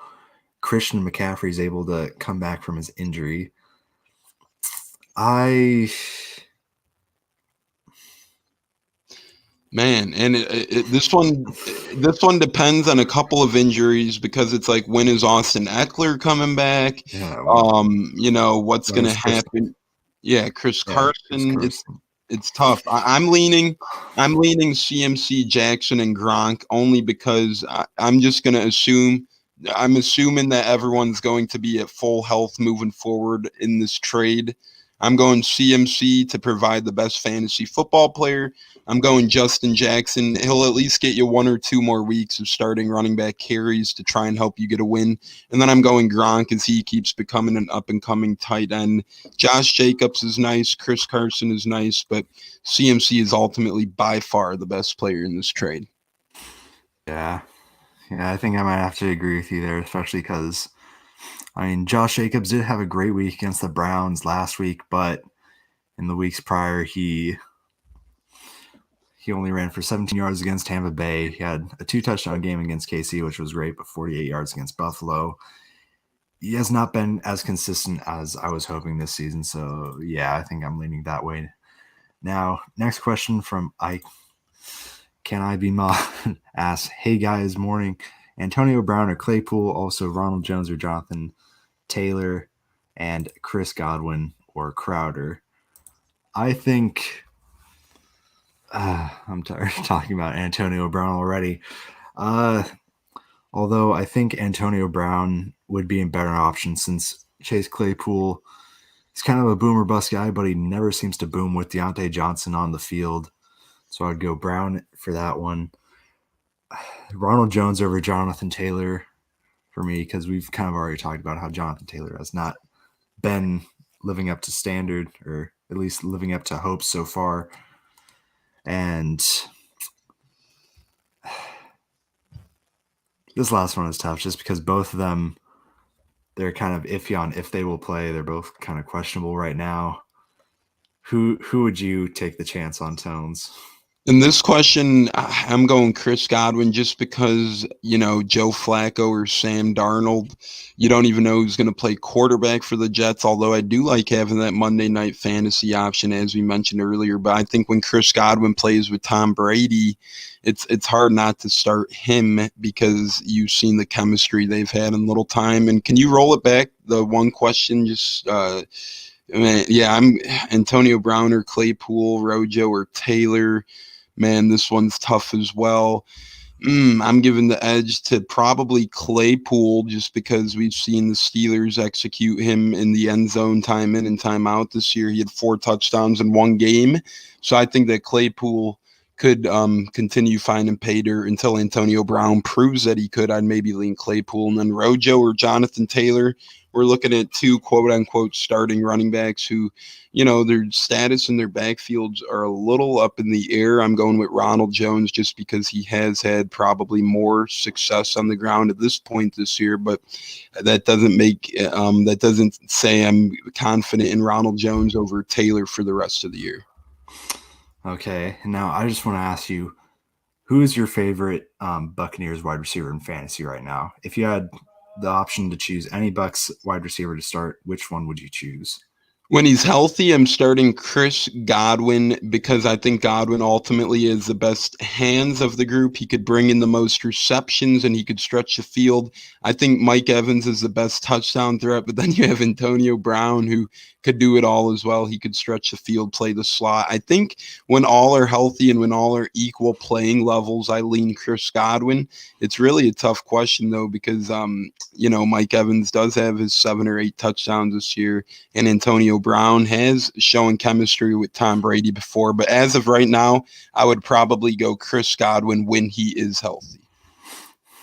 Christian McCaffrey is able to come back from his injury. This one depends on a couple of injuries because it's like, when is Austin Eckler coming back? Yeah, what's going to happen? Yeah, Chris Carson. It's tough. I'm leaning CMC, Jackson, and Gronk only because I'm just going to assume. I'm assuming that everyone's going to be at full health moving forward in this trade. I'm going CMC to provide the best fantasy football player. I'm going Justin Jackson. He'll at least get you 1 or 2 more weeks of starting running back carries to try and help you get a win. And then I'm going Gronk as he keeps becoming an up-and-coming tight end. Josh Jacobs is nice. Chris Carson is nice. But CMC is ultimately by far the best player in this trade. Yeah, I think I might have to agree with you there, especially because Josh Jacobs did have a great week against the Browns last week, but in the weeks prior, he only ran for 17 yards against Tampa Bay. He had a 2-touchdown game against KC, which was great, but 48 yards against Buffalo. He has not been as consistent as I was hoping this season, so yeah, I think I'm leaning that way. Now, next question from Ike. Can I be Ma? Asks, hey guys, morning. Antonio Brown or Claypool, also Ronald Jones or Jonathan Taylor, and Chris Godwin or Crowder. I think I'm tired of talking about Antonio Brown already. Although I think Antonio Brown would be a better option since Chase Claypool is kind of a boomer bust guy, but he never seems to boom with Deontay Johnson on the field. So I'd go Brown for that one. Ronald Jones over Jonathan Taylor for me, because we've kind of already talked about how Jonathan Taylor has not been living up to standard, or at least living up to hopes so far. And this last one is tough just because both of them, they're kind of iffy on if they will play. They're both kind of questionable right now. Who would you take the chance on, Tones? In this question, I'm going Chris Godwin just because, Joe Flacco or Sam Darnold, you don't even know who's going to play quarterback for the Jets, although I do like having that Monday night fantasy option, as we mentioned earlier. But I think when Chris Godwin plays with Tom Brady, it's hard not to start him because you've seen the chemistry they've had in little time. And can you roll it back, the one question, just I'm Antonio Brown or Claypool, Rojo or Taylor. Man, this one's tough as well. I'm giving the edge to probably Claypool just because we've seen the Steelers execute him in the end zone time in and time out this year. He had 4 touchdowns in 1 game. So I think that Claypool could continue finding pay dirt until Antonio Brown proves that he could. I'd maybe lean Claypool. And then Rojo or Jonathan Taylor, we're looking at 2 quote-unquote starting running backs who, their status and their backfields are a little up in the air. I'm going with Ronald Jones just because he has had probably more success on the ground at this point this year, but that doesn't say I'm confident in Ronald Jones over Taylor for the rest of the year. Okay, now I just want to ask you, who is your favorite Buccaneers wide receiver in fantasy right now? If you had the option to choose any Bucs wide receiver to start, which one would you choose? When he's healthy, I'm starting Chris Godwin because I think Godwin ultimately is the best hands of the group. He could bring in the most receptions and he could stretch the field. I think Mike Evans is the best touchdown threat, but then you have Antonio Brown who could do it all as well. He could stretch the field, play the slot. I think when all are healthy and when all are equal playing levels, I lean Chris Godwin. It's really a tough question though because Mike Evans does have his 7 or 8 touchdowns this year, and Antonio Brown has shown chemistry with Tom Brady before. But as of right now, I would probably go Chris Godwin when he is healthy.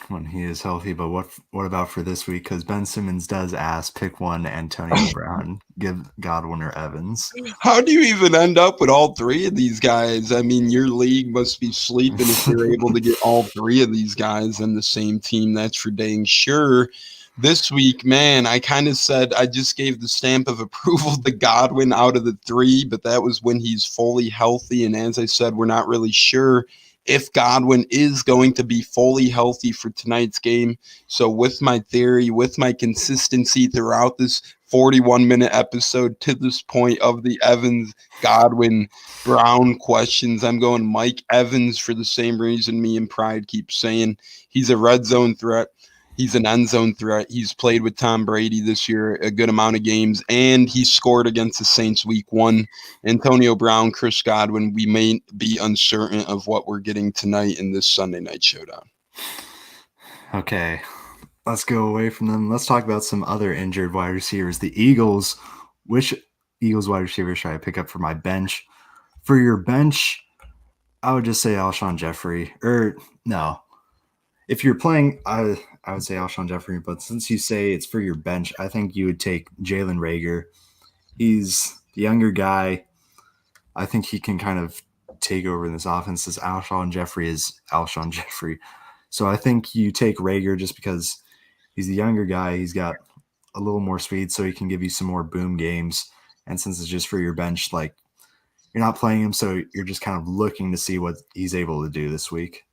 When he is healthy, but what about for this week? Because Ben Simmons does ask, pick one, Antonio Brown, give Godwin or Evans. How do you even end up with all 3 of these guys? I mean, your league must be sleeping if you're able to get all 3 of these guys in the same team. That's for dang sure. This week, man, I kind of said I just gave the stamp of approval to Godwin out of the 3, but that was when he's fully healthy. And as I said, we're not really sure if Godwin is going to be fully healthy for tonight's game. So with my theory, with my consistency throughout this 41-minute episode to this point of the Evans, Godwin, Brown questions, I'm going Mike Evans for the same reason me and Pride keep saying. He's a red zone threat. He's an end zone threat. He's played with Tom Brady this year a good amount of games, and he scored against the Saints week 1. Antonio Brown, Chris Godwin, we may be uncertain of what we're getting tonight in this Sunday night showdown. Okay, let's go away from them. Let's talk about some other injured wide receivers. The Eagles. Which Eagles wide receiver should I pick up for my bench? For your bench, I would just say Alshon Jeffrey. Or no. If you're playing, I would say Alshon Jeffrey, but since you say it's for your bench, I think you would take Jalen Reagor. He's the younger guy. I think he can kind of take over in this offense as Alshon Jeffrey is Alshon Jeffrey. So I think you take Reagor just because he's the younger guy. He's got a little more speed, so he can give you some more boom games. And since it's just for your bench, like you're not playing him, so you're just kind of looking to see what he's able to do this week.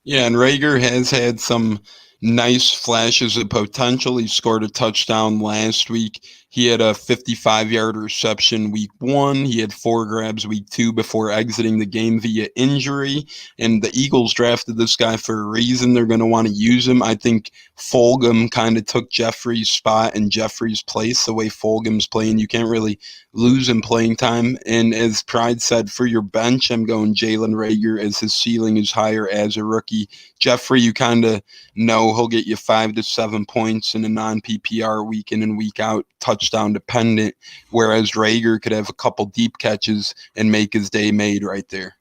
Yeah, and Reagor has had some nice flashes of potential. He scored a touchdown last week. He had a 55-yard reception week 1. He had 4 grabs week 2 before exiting the game via injury. And the Eagles drafted this guy for a reason. They're going to want to use him. I think Fulgham kind of took Jeffrey's spot in Jeffrey's place. The way Fulgham's playing, you can't really lose him playing time. And as Pride said, for your bench, I'm going Jalen Reagor as his ceiling is higher as a rookie. Jeffrey, you kind of know he'll get you 5 to 7 points in a non-PPR week in and week out, touchdown dependent, whereas Reagor could have a couple deep catches and make his day made right there.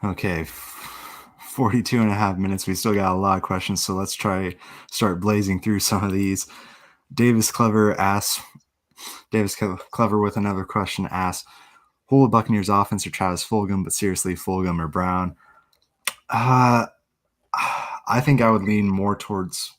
Okay, 42 and a half minutes. We still got a lot of questions, so let's start blazing through some of these. Davis Clever with another question asks, who will Buccaneers offense or Travis Fulgham, but seriously, Fulgham or Brown? I think I would lean more towards,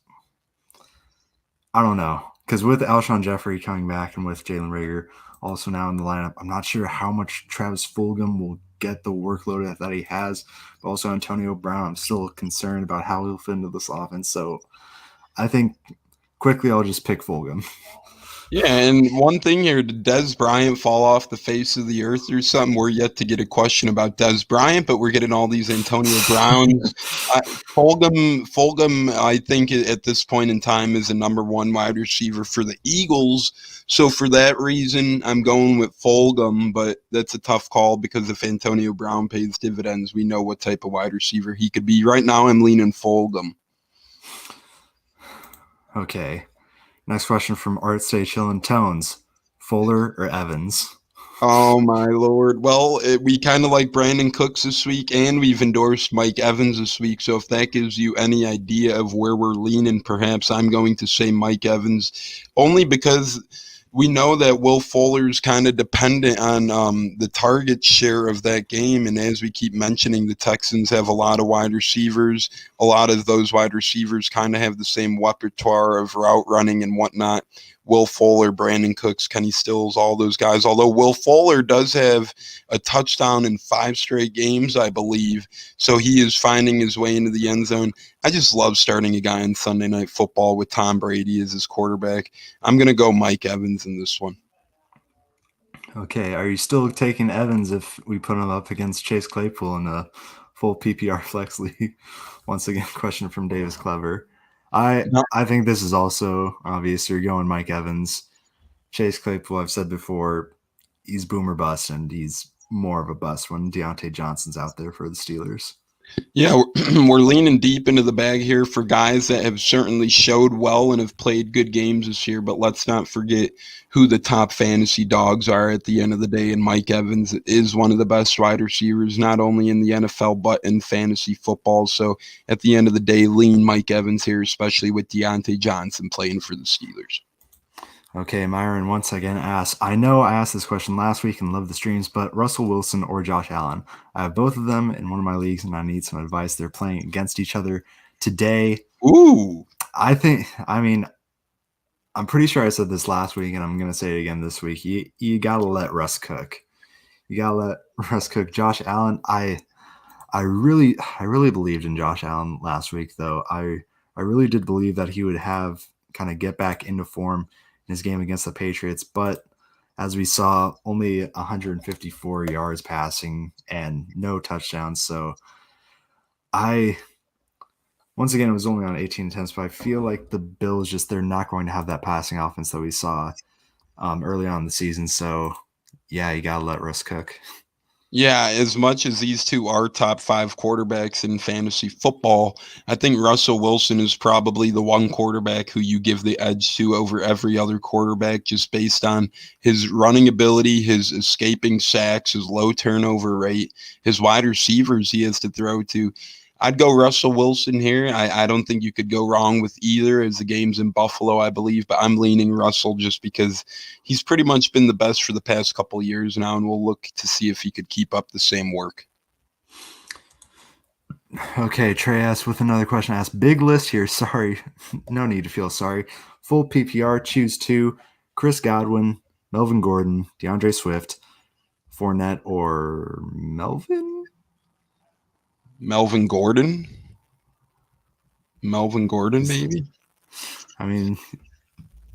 I don't know, because with Alshon Jeffrey coming back and with Jalen Reagor also now in the lineup, I'm not sure how much Travis Fulgham will get the workload that he has, but also Antonio Brown, I'm still concerned about how he'll fit into this offense. So I think quickly I'll just pick Fulgham. Yeah, and one thing here, did Dez Bryant fall off the face of the earth or something? We're yet to get a question about Dez Bryant, but we're getting all these Antonio Browns. Fulgham, I think at this point in time is a number 1 wide receiver for the Eagles. So for that reason, I'm going with Fulgham, but that's a tough call because if Antonio Brown pays dividends, we know what type of wide receiver he could be. Right now, I'm leaning Fulgham. Okay. Next question from Art Stay Chillin' Tones. Fuller or Evans? Oh, my Lord. Well, we kind of like Brandon Cooks this week, and we've endorsed Mike Evans this week. So if that gives you any idea of where we're leaning, perhaps I'm going to say Mike Evans, only because we know that Will Fuller's kind of dependent on the target share of that game. And as we keep mentioning, the Texans have a lot of wide receivers. A lot of those wide receivers kind of have the same repertoire of route running and whatnot. Will Fuller, Brandon Cooks, Kenny Stills, all those guys. Although Will Fuller does have a touchdown in 5 straight games, I believe. So he is finding his way into the end zone. I just love starting a guy on Sunday Night Football with Tom Brady as his quarterback. I'm going to go Mike Evans in this one. Okay, are you still taking Evans if we put him up against Chase Claypool in a full PPR flex league? Once again, question from Davis Clever. I think this is also obvious. You're going Mike Evans. Chase Claypool, I've said before, he's boomer bust, and he's more of a bust when Deontay Johnson's out there for the Steelers. Yeah, we're leaning deep into the bag here for guys that have certainly showed well and have played good games this year, but let's not forget who the top fantasy dogs are at the end of the day, and Mike Evans is one of the best wide receivers, not only in the NFL, but in fantasy football. So at the end of the day, lean Mike Evans here, especially with Deontay Johnson playing for the Steelers. Okay, Myron once again asks, I know I asked this question last week and love the streams, but Russell Wilson or Josh Allen? I have both of them in one of my leagues, and I need some advice. They're playing against each other today. Ooh. I'm pretty sure I said this last week, and I'm going to say it again this week. You got to let Russ cook. You got to let Russ cook. Josh Allen, I really believed in Josh Allen last week, though. I really did believe that he would have kind of get back into form in his game against the Patriots, but as we saw, only 154 yards passing and no touchdowns. So once again, it was only on 18 attempts, but I feel like the Bills they're not going to have that passing offense that we saw early on in the season. So yeah, you got to let Russ cook. Yeah, as much as these two are top 5 quarterbacks in fantasy football, I think Russell Wilson is probably the one quarterback who you give the edge to over every other quarterback just based on his running ability, his escaping sacks, his low turnover rate, his wide receivers he has to throw to. I'd go Russell Wilson here. I don't think you could go wrong with either, as the game's in Buffalo, I believe, but I'm leaning Russell just because he's pretty much been the best for the past couple of years now, and we'll look to see if he could keep up the same work. Okay, Trey asks with another question. Asked big list here. Sorry, no need to feel sorry. Full PPR, choose 2: Chris Godwin, Melvin Gordon, DeAndre Swift, Fournette, or Melvin. Melvin Gordon, maybe. I mean,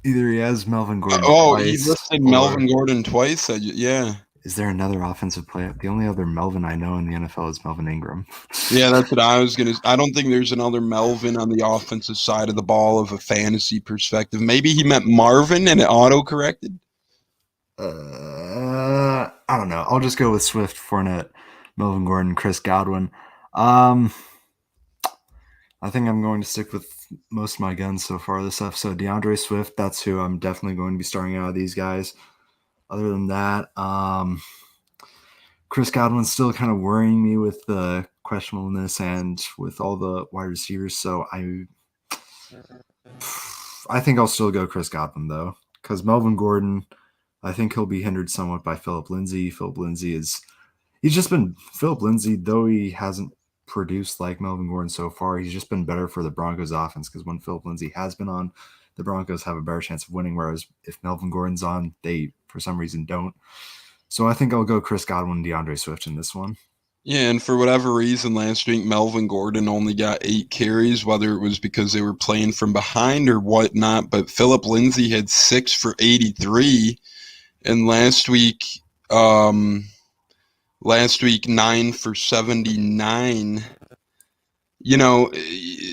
either he has Melvin Gordon He twice, listed or Melvin Gordon twice. Yeah. is there another offensive player? The only other Melvin I know in the NFL is Melvin Ingram. Yeah, that's what I was gonna. I don't think there's another Melvin on the offensive side of the ball of a fantasy perspective. Maybe he meant Marvin and it auto corrected. I don't know. I'll just go with Swift, Fournette, Melvin Gordon, Chris Godwin. I think I'm going to stick with most of my guns so far this episode. DeAndre Swift, that's who I'm definitely going to be starting out of these guys. Other than that, Chris Godwin's still kind of worrying me with the questionableness and with all the wide receivers. So I think I'll still go Chris Godwin, though, because Melvin Gordon, I think he'll be hindered somewhat by Philip Lindsay. Philip Lindsay Philip Lindsay, though he hasn't produced like Melvin Gordon so far, he's just been better for the Broncos offense, because when Philip Lindsay has been on, the Broncos have a better chance of winning, whereas if Melvin Gordon's on, they for some reason don't. So I think I'll go Chris Godwin and DeAndre Swift in this one. Yeah, and for whatever reason, last week Melvin Gordon only got 8 carries, whether it was because they were playing from behind or whatnot. But Philip Lindsay had 6 for 83, and last week 9 for 79. You know,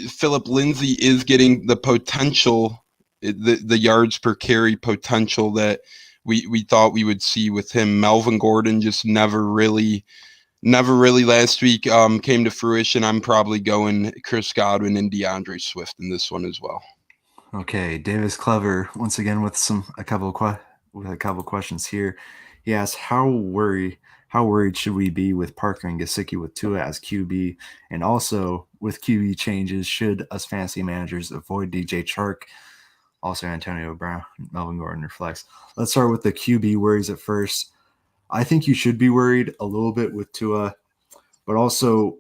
Philip Lindsay is getting the potential, the yards per carry potential that we thought we would see with him. Melvin Gordon just never really last week came to fruition. I'm probably going Chris Godwin and DeAndre Swift in this one as well. Okay, Davis Clever once again with a couple of questions here. He asks, how worried should we be with Parker and Gesicki with Tua as QB, and also with QB changes, should us fantasy managers avoid DJ Chark, also Antonio Brown, Melvin Gordon, or flex? Let's start with the QB worries at first. I think you should be worried a little bit with Tua, but also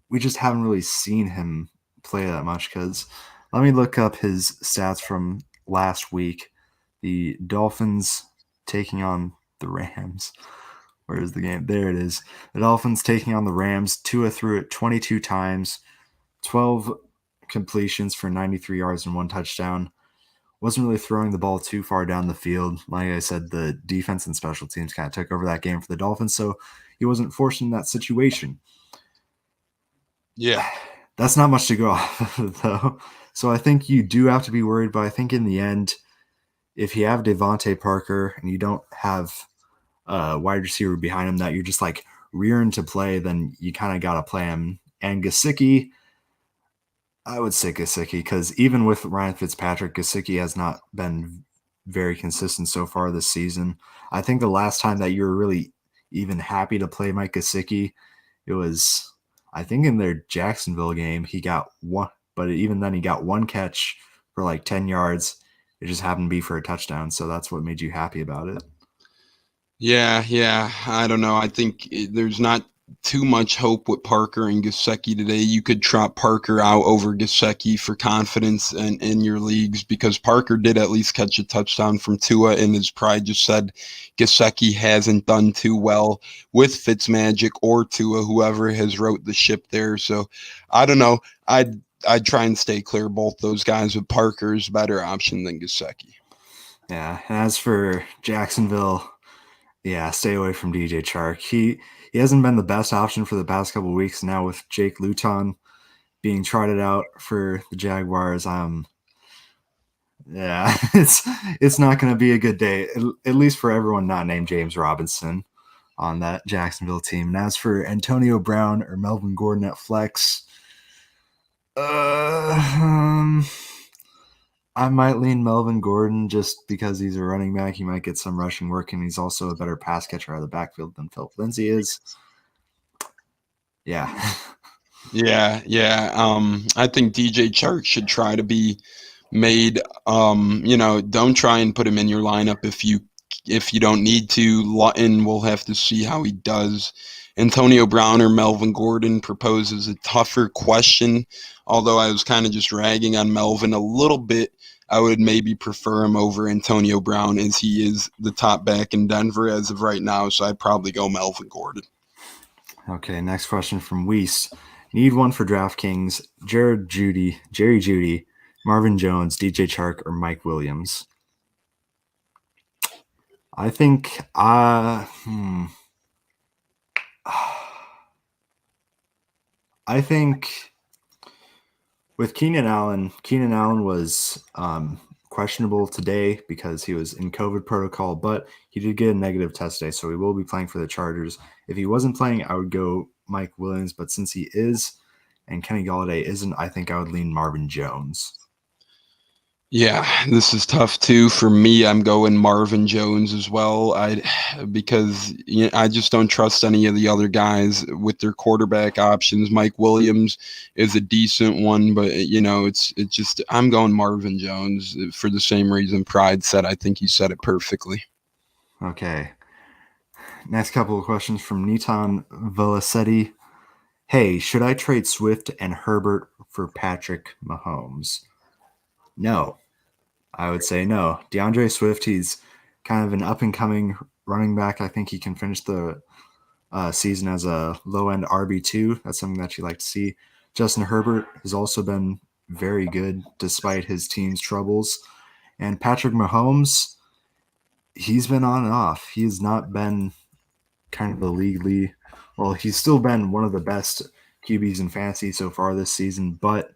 we just haven't really seen him play that much, because let me look up his stats from last week. The Dolphins taking on the Rams. Where is the game? There it is. The Dolphins taking on the Rams. Tua threw it 22 times, 12 completions for 93 yards and 1 touchdown. wasn't really throwing the ball too far down the field. Like I said, the defense and special teams kind of took over that game for the Dolphins, so he wasn't forced in that situation. Yeah. That's not much to go off of, though. So I think you do have to be worried, but I think in the end, if you have Devontae Parker and you don't have a wide receiver behind him that you're just like rearing to play, then you kind of got to play him. And Gesicki, I would say Gesicki, because even with Ryan Fitzpatrick, Gesicki has not been very consistent so far this season. I think the last time that you were really even happy to play Mike Gesicki, it was, I think, in their Jacksonville game. He got one, but even then he got one catch for like 10 yards. It just happened to be for a touchdown, so that's what made you happy about it. Yeah. I don't know. I think there's not too much hope with Parker and Gesicki today. You could trot Parker out over Gesicki for confidence in your leagues, because Parker did at least catch a touchdown from Tua, and his pride just said Gesicki hasn't done too well with Fitzmagic or Tua, whoever has wrote the ship there. So I don't know. I'd try and stay clear of both those guys, but Parker is a better option than Gesicki. Yeah, and as for Jacksonville, yeah, stay away from DJ Chark. He hasn't been the best option for the past couple of weeks. Now with Jake Luton being trotted out for the Jaguars, yeah, it's not going to be a good day, at least for everyone not named James Robinson on that Jacksonville team. And as for Antonio Brown or Melvin Gordon at flex, I might lean Melvin Gordon just because he's a running back. He might get some rushing work, and he's also a better pass catcher out of the backfield than Philip Lindsay is. Yeah. I think DJ Chark should try to be made. Don't try and put him in your lineup if you don't need to. And we'll have to see how he does. Antonio Brown or Melvin Gordon proposes a tougher question. Although I was kind of just ragging on Melvin a little bit, I would maybe prefer him over Antonio Brown, as he is the top back in Denver as of right now. So I'd probably go Melvin Gordon. Okay, next question from Weiss. Need one for DraftKings: Jerry Jeudy, Marvin Jones, DJ Chark, or Mike Williams? I think I think with Keenan Allen was questionable today because he was in COVID protocol, but he did get a negative test today, so he will be playing for the Chargers. If he wasn't playing, I would go Mike Williams, but since he is and Kenny Golladay isn't, I think I would lean Marvin Jones. Yeah, this is tough too. For me, I'm going Marvin Jones as well. Because I just don't trust any of the other guys with their quarterback options. Mike Williams is a decent one, but it's just I'm going Marvin Jones for the same reason Pride said. I think he said it perfectly. Okay. Next couple of questions from Nitan Velacetti. Hey, should I trade Swift and Herbert for Patrick Mahomes? No. I would say no. DeAndre Swift, he's kind of an up-and-coming running back. I think he can finish the season as a low-end RB2. That's something that you like to see. Justin Herbert has also been very good despite his team's troubles. And Patrick Mahomes, he's been on and off. He has not been kind of the league. Well, he's still been one of the best QBs in fantasy so far this season, but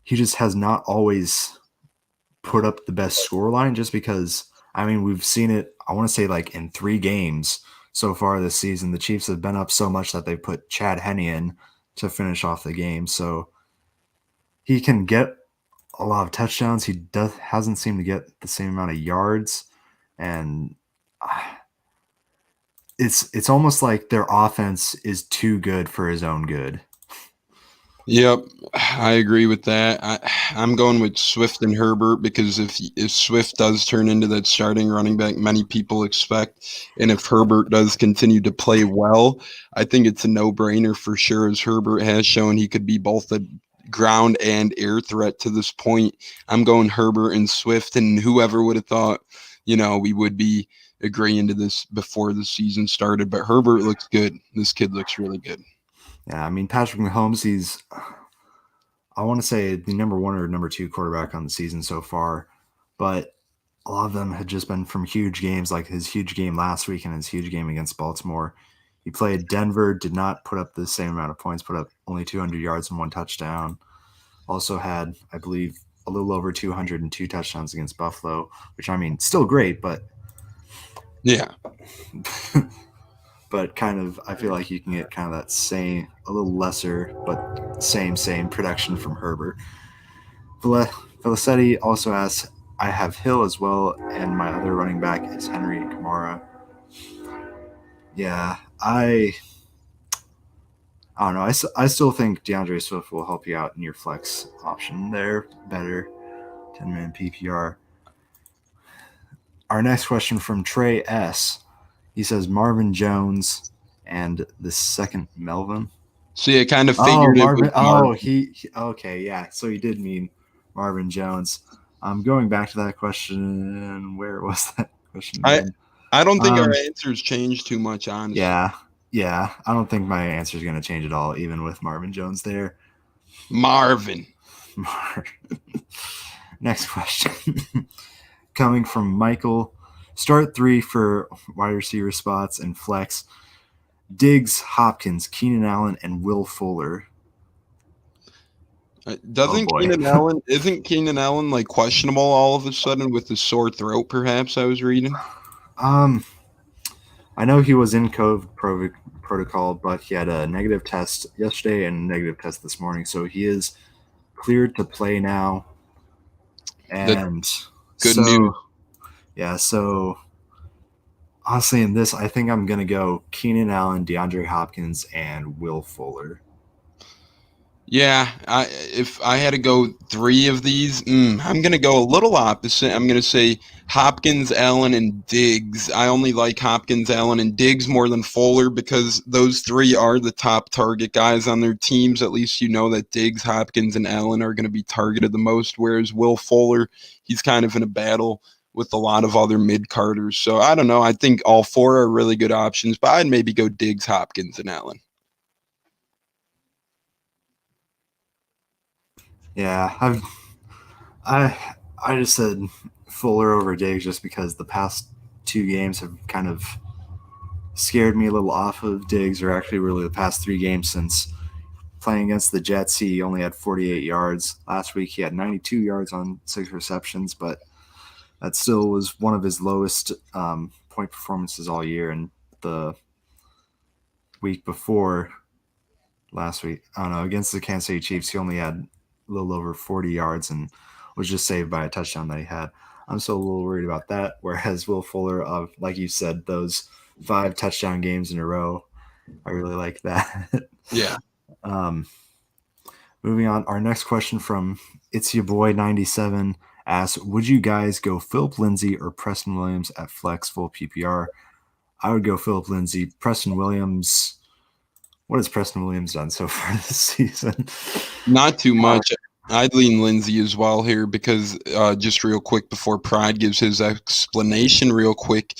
he just has not always put up the best scoreline, just because, we've seen it, I want to say like in 3 games so far this season. The Chiefs have been up so much that they put Chad Henne in to finish off the game. So he can get a lot of touchdowns. He hasn't seemed to get the same amount of yards, and it's almost like their offense is too good for his own good. Yep, I agree with that. I'm going with Swift and Herbert, because if Swift does turn into that starting running back many people expect, and if Herbert does continue to play well, I think it's a no-brainer for sure, as Herbert has shown he could be both a ground and air threat to this point. I'm going Herbert and Swift, and whoever would have thought, we would be agreeing to this before the season started, but Herbert looks good. This kid looks really good. Yeah, Patrick Mahomes, he's, I want to say, the number 1 or number 2 quarterback on the season so far. but a lot of them had just been from huge games, like his huge game last week and his huge game against Baltimore. He played Denver, did not put up the same amount of points, put up only 200 yards and 1 touchdown. Also had, I believe, a little over 202 touchdowns against Buffalo, which, I mean, still great, but Yeah. but kind of, I feel like you can get kind of that same, a little lesser, but same production from Herbert. Felicetti also asks, I have Hill as well, and my other running back is Henry Kamara. Yeah, I don't know. I still think DeAndre Swift will help you out in your flex option there better. 10-man PPR. Our next question from Trey S. He says Marvin Jones and the second Melvin. See, I kind of Oh, figured Marvin. it was Marvin. He okay, yeah. So he did mean Marvin Jones. I'm going back to that question. Where was that question again? I don't think our answers changed too much, honestly. Yeah. I don't think my answer is going to change at all, even with Marvin Jones there. Marvin. Next question. Coming from Michael. Start 3 for wide receiver spots and flex. Diggs, Hopkins, Keenan Allen, and Will Fuller. Isn't Keenan Allen like questionable all of a sudden with his sore throat? Perhaps I was reading. I know he was in COVID protocol, but he had a negative test yesterday and a negative test this morning, so he is cleared to play now. And good news. Yeah, so honestly, in this, I think I'm gonna go Keenan Allen, DeAndre Hopkins, and Will Fuller. Yeah, if I had to go 3 of these, I'm going to go a little opposite. I'm going to say Hopkins, Allen, and Diggs. I only like Hopkins, Allen, and Diggs more than Fuller because those 3 are the top target guys on their teams. At least you know that Diggs, Hopkins, and Allen are going to be targeted the most, whereas Will Fuller, he's kind of in a battle with a lot of other mid-carders. So I don't know. I think all 4 are really good options, but I'd maybe go Diggs, Hopkins, and Allen. Yeah, I just said Fuller over Diggs just because the past 2 games have kind of scared me a little off of Diggs, or actually really the past 3 games since playing against the Jets. He only had 48 yards. Last week he had 92 yards on 6 receptions, but that still was one of his lowest point performances all year. And the week before last week, I don't know, against the Kansas City Chiefs, he only had a little over 40 yards and was just saved by a touchdown that he had. I'm still a little worried about that. Whereas Will Fuller, like you said, those 5 touchdown games in a row, I really like that. Yeah. Moving on, our next question from It's Your Boy 97 asks, would you guys go Philip Lindsay or Preston Williams at flex full PPR? I would go Philip Lindsay. Preston Williams, what has Preston Williams done so far this season? Not too much. I'd lean Lindsay as well here because just real quick before Pride gives his explanation real quick,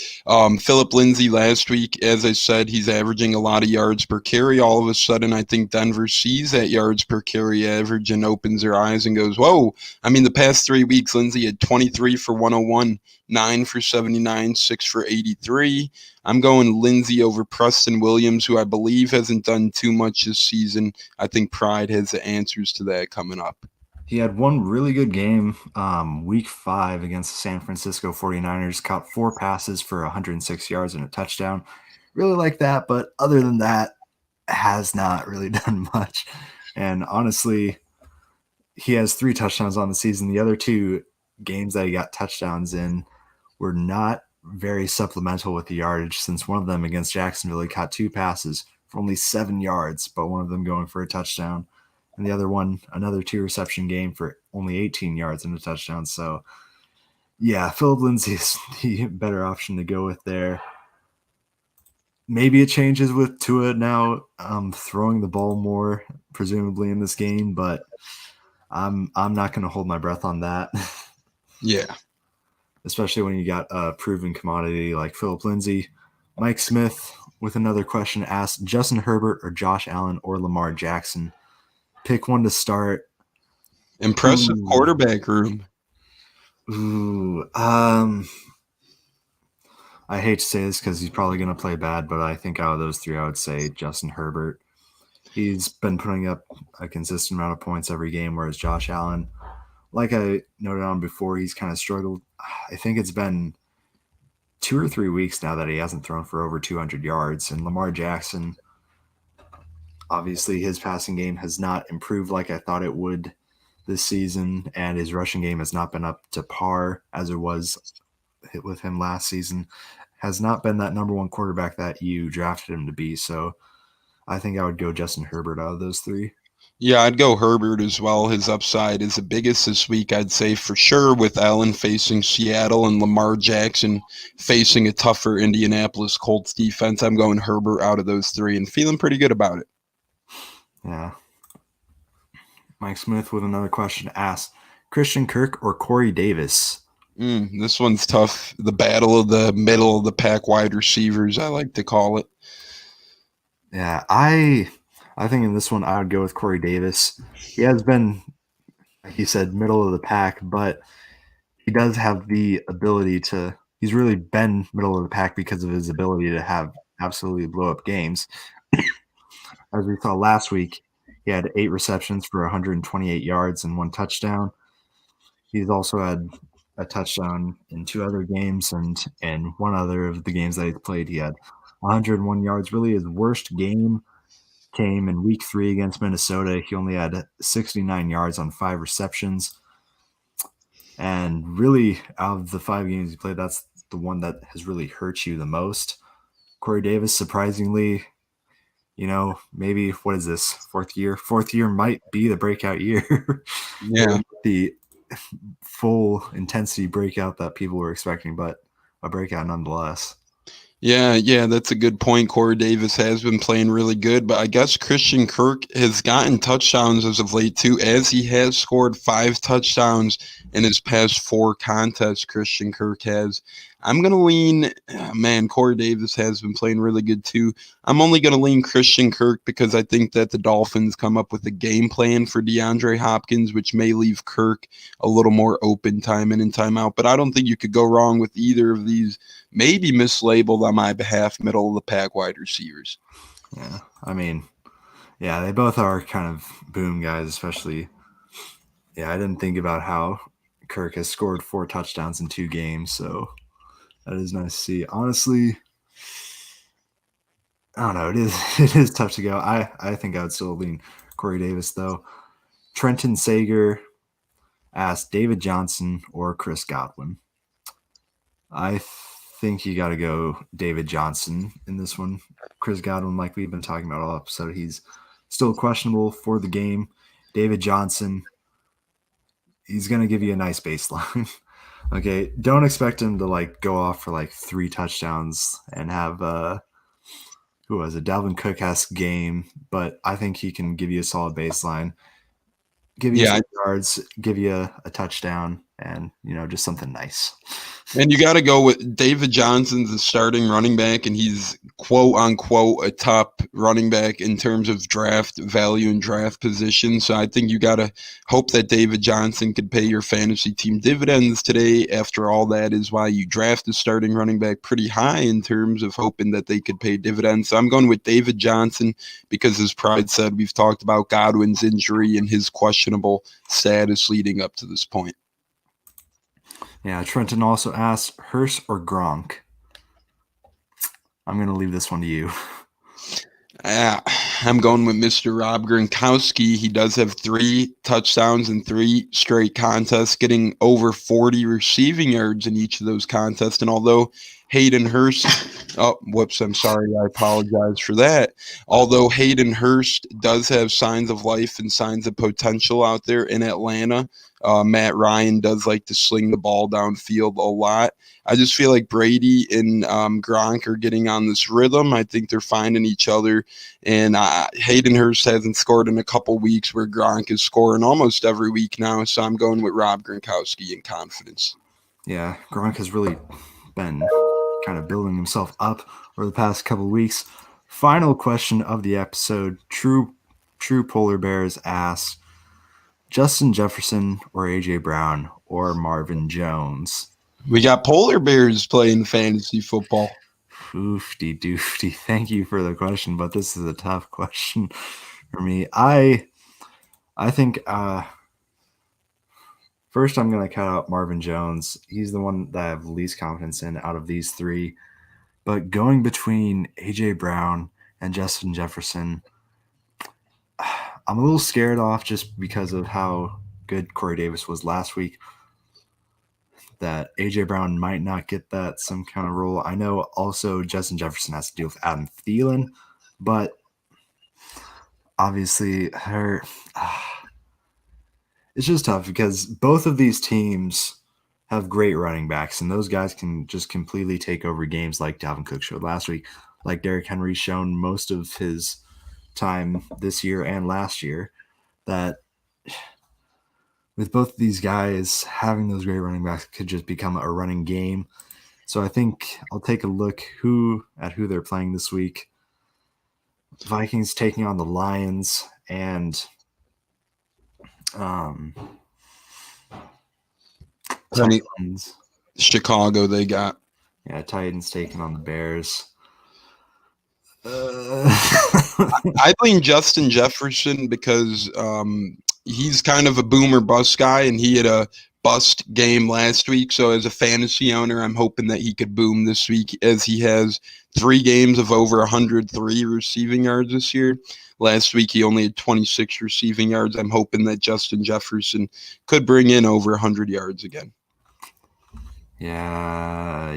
Philip Lindsay last week, as I said, he's averaging a lot of yards per carry. All of a sudden, I think Denver sees that yards per carry average and opens their eyes and goes, whoa. I mean, the past 3 weeks, Lindsay had 23 for 101, 9 for 79, 6 for 83. I'm going Lindsay over Preston Williams, who I believe hasn't done too much this season. I think Pride has the answers to that coming up. He had one really good game week 5 against the San Francisco 49ers, caught 4 passes for 106 yards and a touchdown. Really like that, but other than that, has not really done much. And honestly, he has 3 touchdowns on the season. The other 2 games that he got touchdowns in were not very supplemental with the yardage, since one of them against Jacksonville, he caught 2 passes for only 7 yards, but one of them going for a touchdown. And the other one, another 2 reception game for only 18 yards and a touchdown. So, yeah, Philip Lindsay is the better option to go with there. Maybe it changes with Tua now throwing the ball more, presumably, in this game, but I'm not going to hold my breath on that. Yeah. Especially when you got a proven commodity like Philip Lindsay. Mike Smith with another question asked, Justin Herbert or Josh Allen or Lamar Jackson? Pick one to start. Impressive quarterback room. Ooh, I hate to say this because he's probably going to play bad, but I think out of those three, I would say Justin Herbert. He's been putting up a consistent amount of points every game, whereas Josh Allen, like I noted on before, he's kind of struggled. I think it's been 2 or 3 weeks now that he hasn't thrown for over 200 yards. And Lamar Jackson, obviously, his passing game has not improved like I thought it would this season, and his rushing game has not been up to par as it was with him last season. Has not been that number one quarterback that you drafted him to be. So I think I would go Justin Herbert out of those three. Yeah, I'd go Herbert as well. His upside is the biggest this week, I'd say for sure, with Allen facing Seattle and Lamar Jackson facing a tougher Indianapolis Colts defense. I'm going Herbert out of those three and feeling pretty good about it. Yeah. Mike Smith with another question asks, Christian Kirk or Corey Davis? This one's tough. The battle of the middle of the pack wide receivers, I like to call it. Yeah, I think in this one I would go with Corey Davis. He has been, like he said, middle of the pack, but he does have the ability to. He's really been middle of the pack because of his ability to have absolutely blow up games. As we saw last week, he had 8 receptions for 128 yards and 1 touchdown. He's also had a touchdown in 2 other games, and in one other of the games that he played, he had 101 yards. Really, his worst game came in week 3 against Minnesota. He only had 69 yards on 5 receptions. And really, out of the 5 games he played, that's the one that has really hurt you the most. Corey Davis, surprisingly, maybe what is this? 4th year? 4th year might be the breakout year. Yeah. The full intensity breakout that people were expecting, but a breakout nonetheless. Yeah, that's a good point. Corey Davis has been playing really good, but I guess Christian Kirk has gotten touchdowns as of late too, as he has scored 5 touchdowns in his past 4 contests. Christian Kirk has. I'm going to lean, Corey Davis has been playing really good too. I'm only going to lean Christian Kirk because I think that the Dolphins come up with a game plan for DeAndre Hopkins, which may leave Kirk a little more open time in and time out. But I don't think you could go wrong with either of these, maybe mislabeled on my behalf, middle of the pack wide receivers. Yeah, I mean, yeah, they both are kind of boom guys, especially. Yeah, I didn't think about how Kirk has scored 4 touchdowns in 2 games, so that is nice to see. Honestly, I don't know. It is tough to go. I think I would still lean Corey Davis, though. Trenton Sager asked David Johnson or Chris Godwin. I think you got to go David Johnson in this one. Chris Godwin, like we've been talking about all episode, he's still questionable for the game. David Johnson, he's going to give you a nice baseline. Okay, don't expect him to go off for 3 touchdowns and have who was it, Dalvin Cook-esque game, but I think he can give you a solid baseline, give you some yards, give you a touchdown, and just something nice. And you got to go with David Johnson's the starting running back, and he's quote unquote a top running back in terms of draft value and draft position. So I think you got to hope that David Johnson could pay your fantasy team dividends today. After all, that is why you draft a starting running back pretty high in terms of hoping that they could pay dividends. So I'm going with David Johnson because, as Pride said, we've talked about Godwin's injury and his questionable status leading up to this point. Yeah, Trenton also asked Hurst or Gronk. I'm going to leave this one to you. I'm going with Mr. Rob Gronkowski. He does have 3 touchdowns in 3 straight contests, getting over 40 receiving yards in each of those contests. And although Hayden Hurst, I'm sorry, I apologize for that. Although Hayden Hurst does have signs of life and signs of potential out there in Atlanta, Matt Ryan does like to sling the ball downfield a lot. I just feel like Brady and Gronk are getting on this rhythm. I think they're finding each other. And Hayden Hurst hasn't scored in a couple weeks where Gronk is scoring almost every week now. So I'm going with Rob Gronkowski in confidence. Yeah, Gronk has really been kind of building himself up over the past couple of weeks. Final question of the episode. True Polar Bears asks, Justin Jefferson or A.J. Brown or Marvin Jones? We got polar bears playing fantasy football. Oofty doofty. Thank you for the question, but this is a tough question for me. I think first I'm going to cut out Marvin Jones. He's the one that I have least confidence in out of these three. But going between A.J. Brown and Justin Jefferson, I'm a little scared off just because of how good Corey Davis was last week, that A.J. Brown might not get that some kind of role. I know also Justin Jefferson has to deal with Adam Thielen, but obviously it's just tough because both of these teams have great running backs, and those guys can just completely take over games like Dalvin Cook showed last week, like Derrick Henry's shown most of his time this year and last year, that with both of these guys, having those great running backs could just become a running game. So I think I'll take a look at who they're playing this week. Vikings taking on the Lions, and Titans. Chicago they got. Yeah, Titans taking on the Bears. I blame Justin Jefferson because he's kind of a boomer bust guy, and he had a bust game last week. So as a fantasy owner, I'm hoping that he could boom this week, as he has 3 games of over 103 receiving yards this year. Last week, he only had 26 receiving yards. I'm hoping that Justin Jefferson could bring in over 100 yards again. Yeah.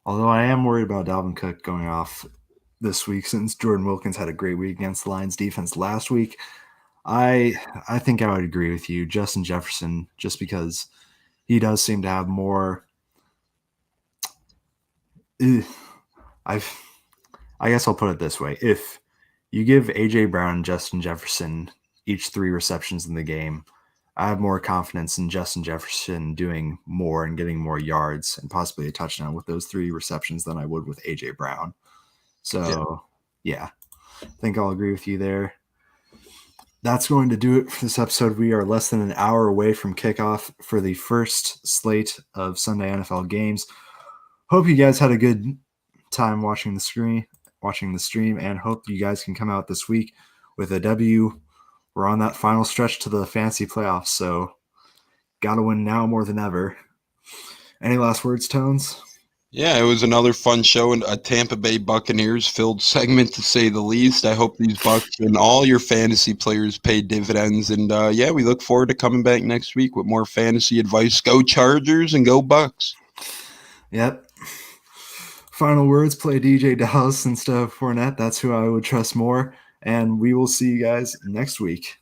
Although I am worried about Dalvin Cook going off this week, since Jordan Wilkins had a great week against the Lions defense last week, I think I would agree with you, Justin Jefferson, just because he does seem to have more. I guess I'll put it this way: if you give A.J. Brown and Justin Jefferson each 3 receptions in the game, I have more confidence in Justin Jefferson doing more and getting more yards and possibly a touchdown with those 3 receptions than I would with A.J. Brown. So, yeah, I think I'll agree with you there. That's going to do it for this episode. We are less than an hour away from kickoff for the first slate of Sunday NFL games. Hope you guys had a good time watching the stream, and hope you guys can come out this week with a W. We're on that final stretch to the fantasy playoffs, so gotta win now more than ever. Any last words, Tones? Yeah, it was another fun show and a Tampa Bay Buccaneers filled segment, to say the least. I hope these Bucs and all your fantasy players pay dividends. And yeah, we look forward to coming back next week with more fantasy advice. Go Chargers and go Bucs. Yep. Final words, play DJ Dallas instead of Fournette. That's who I would trust more. And we will see you guys next week.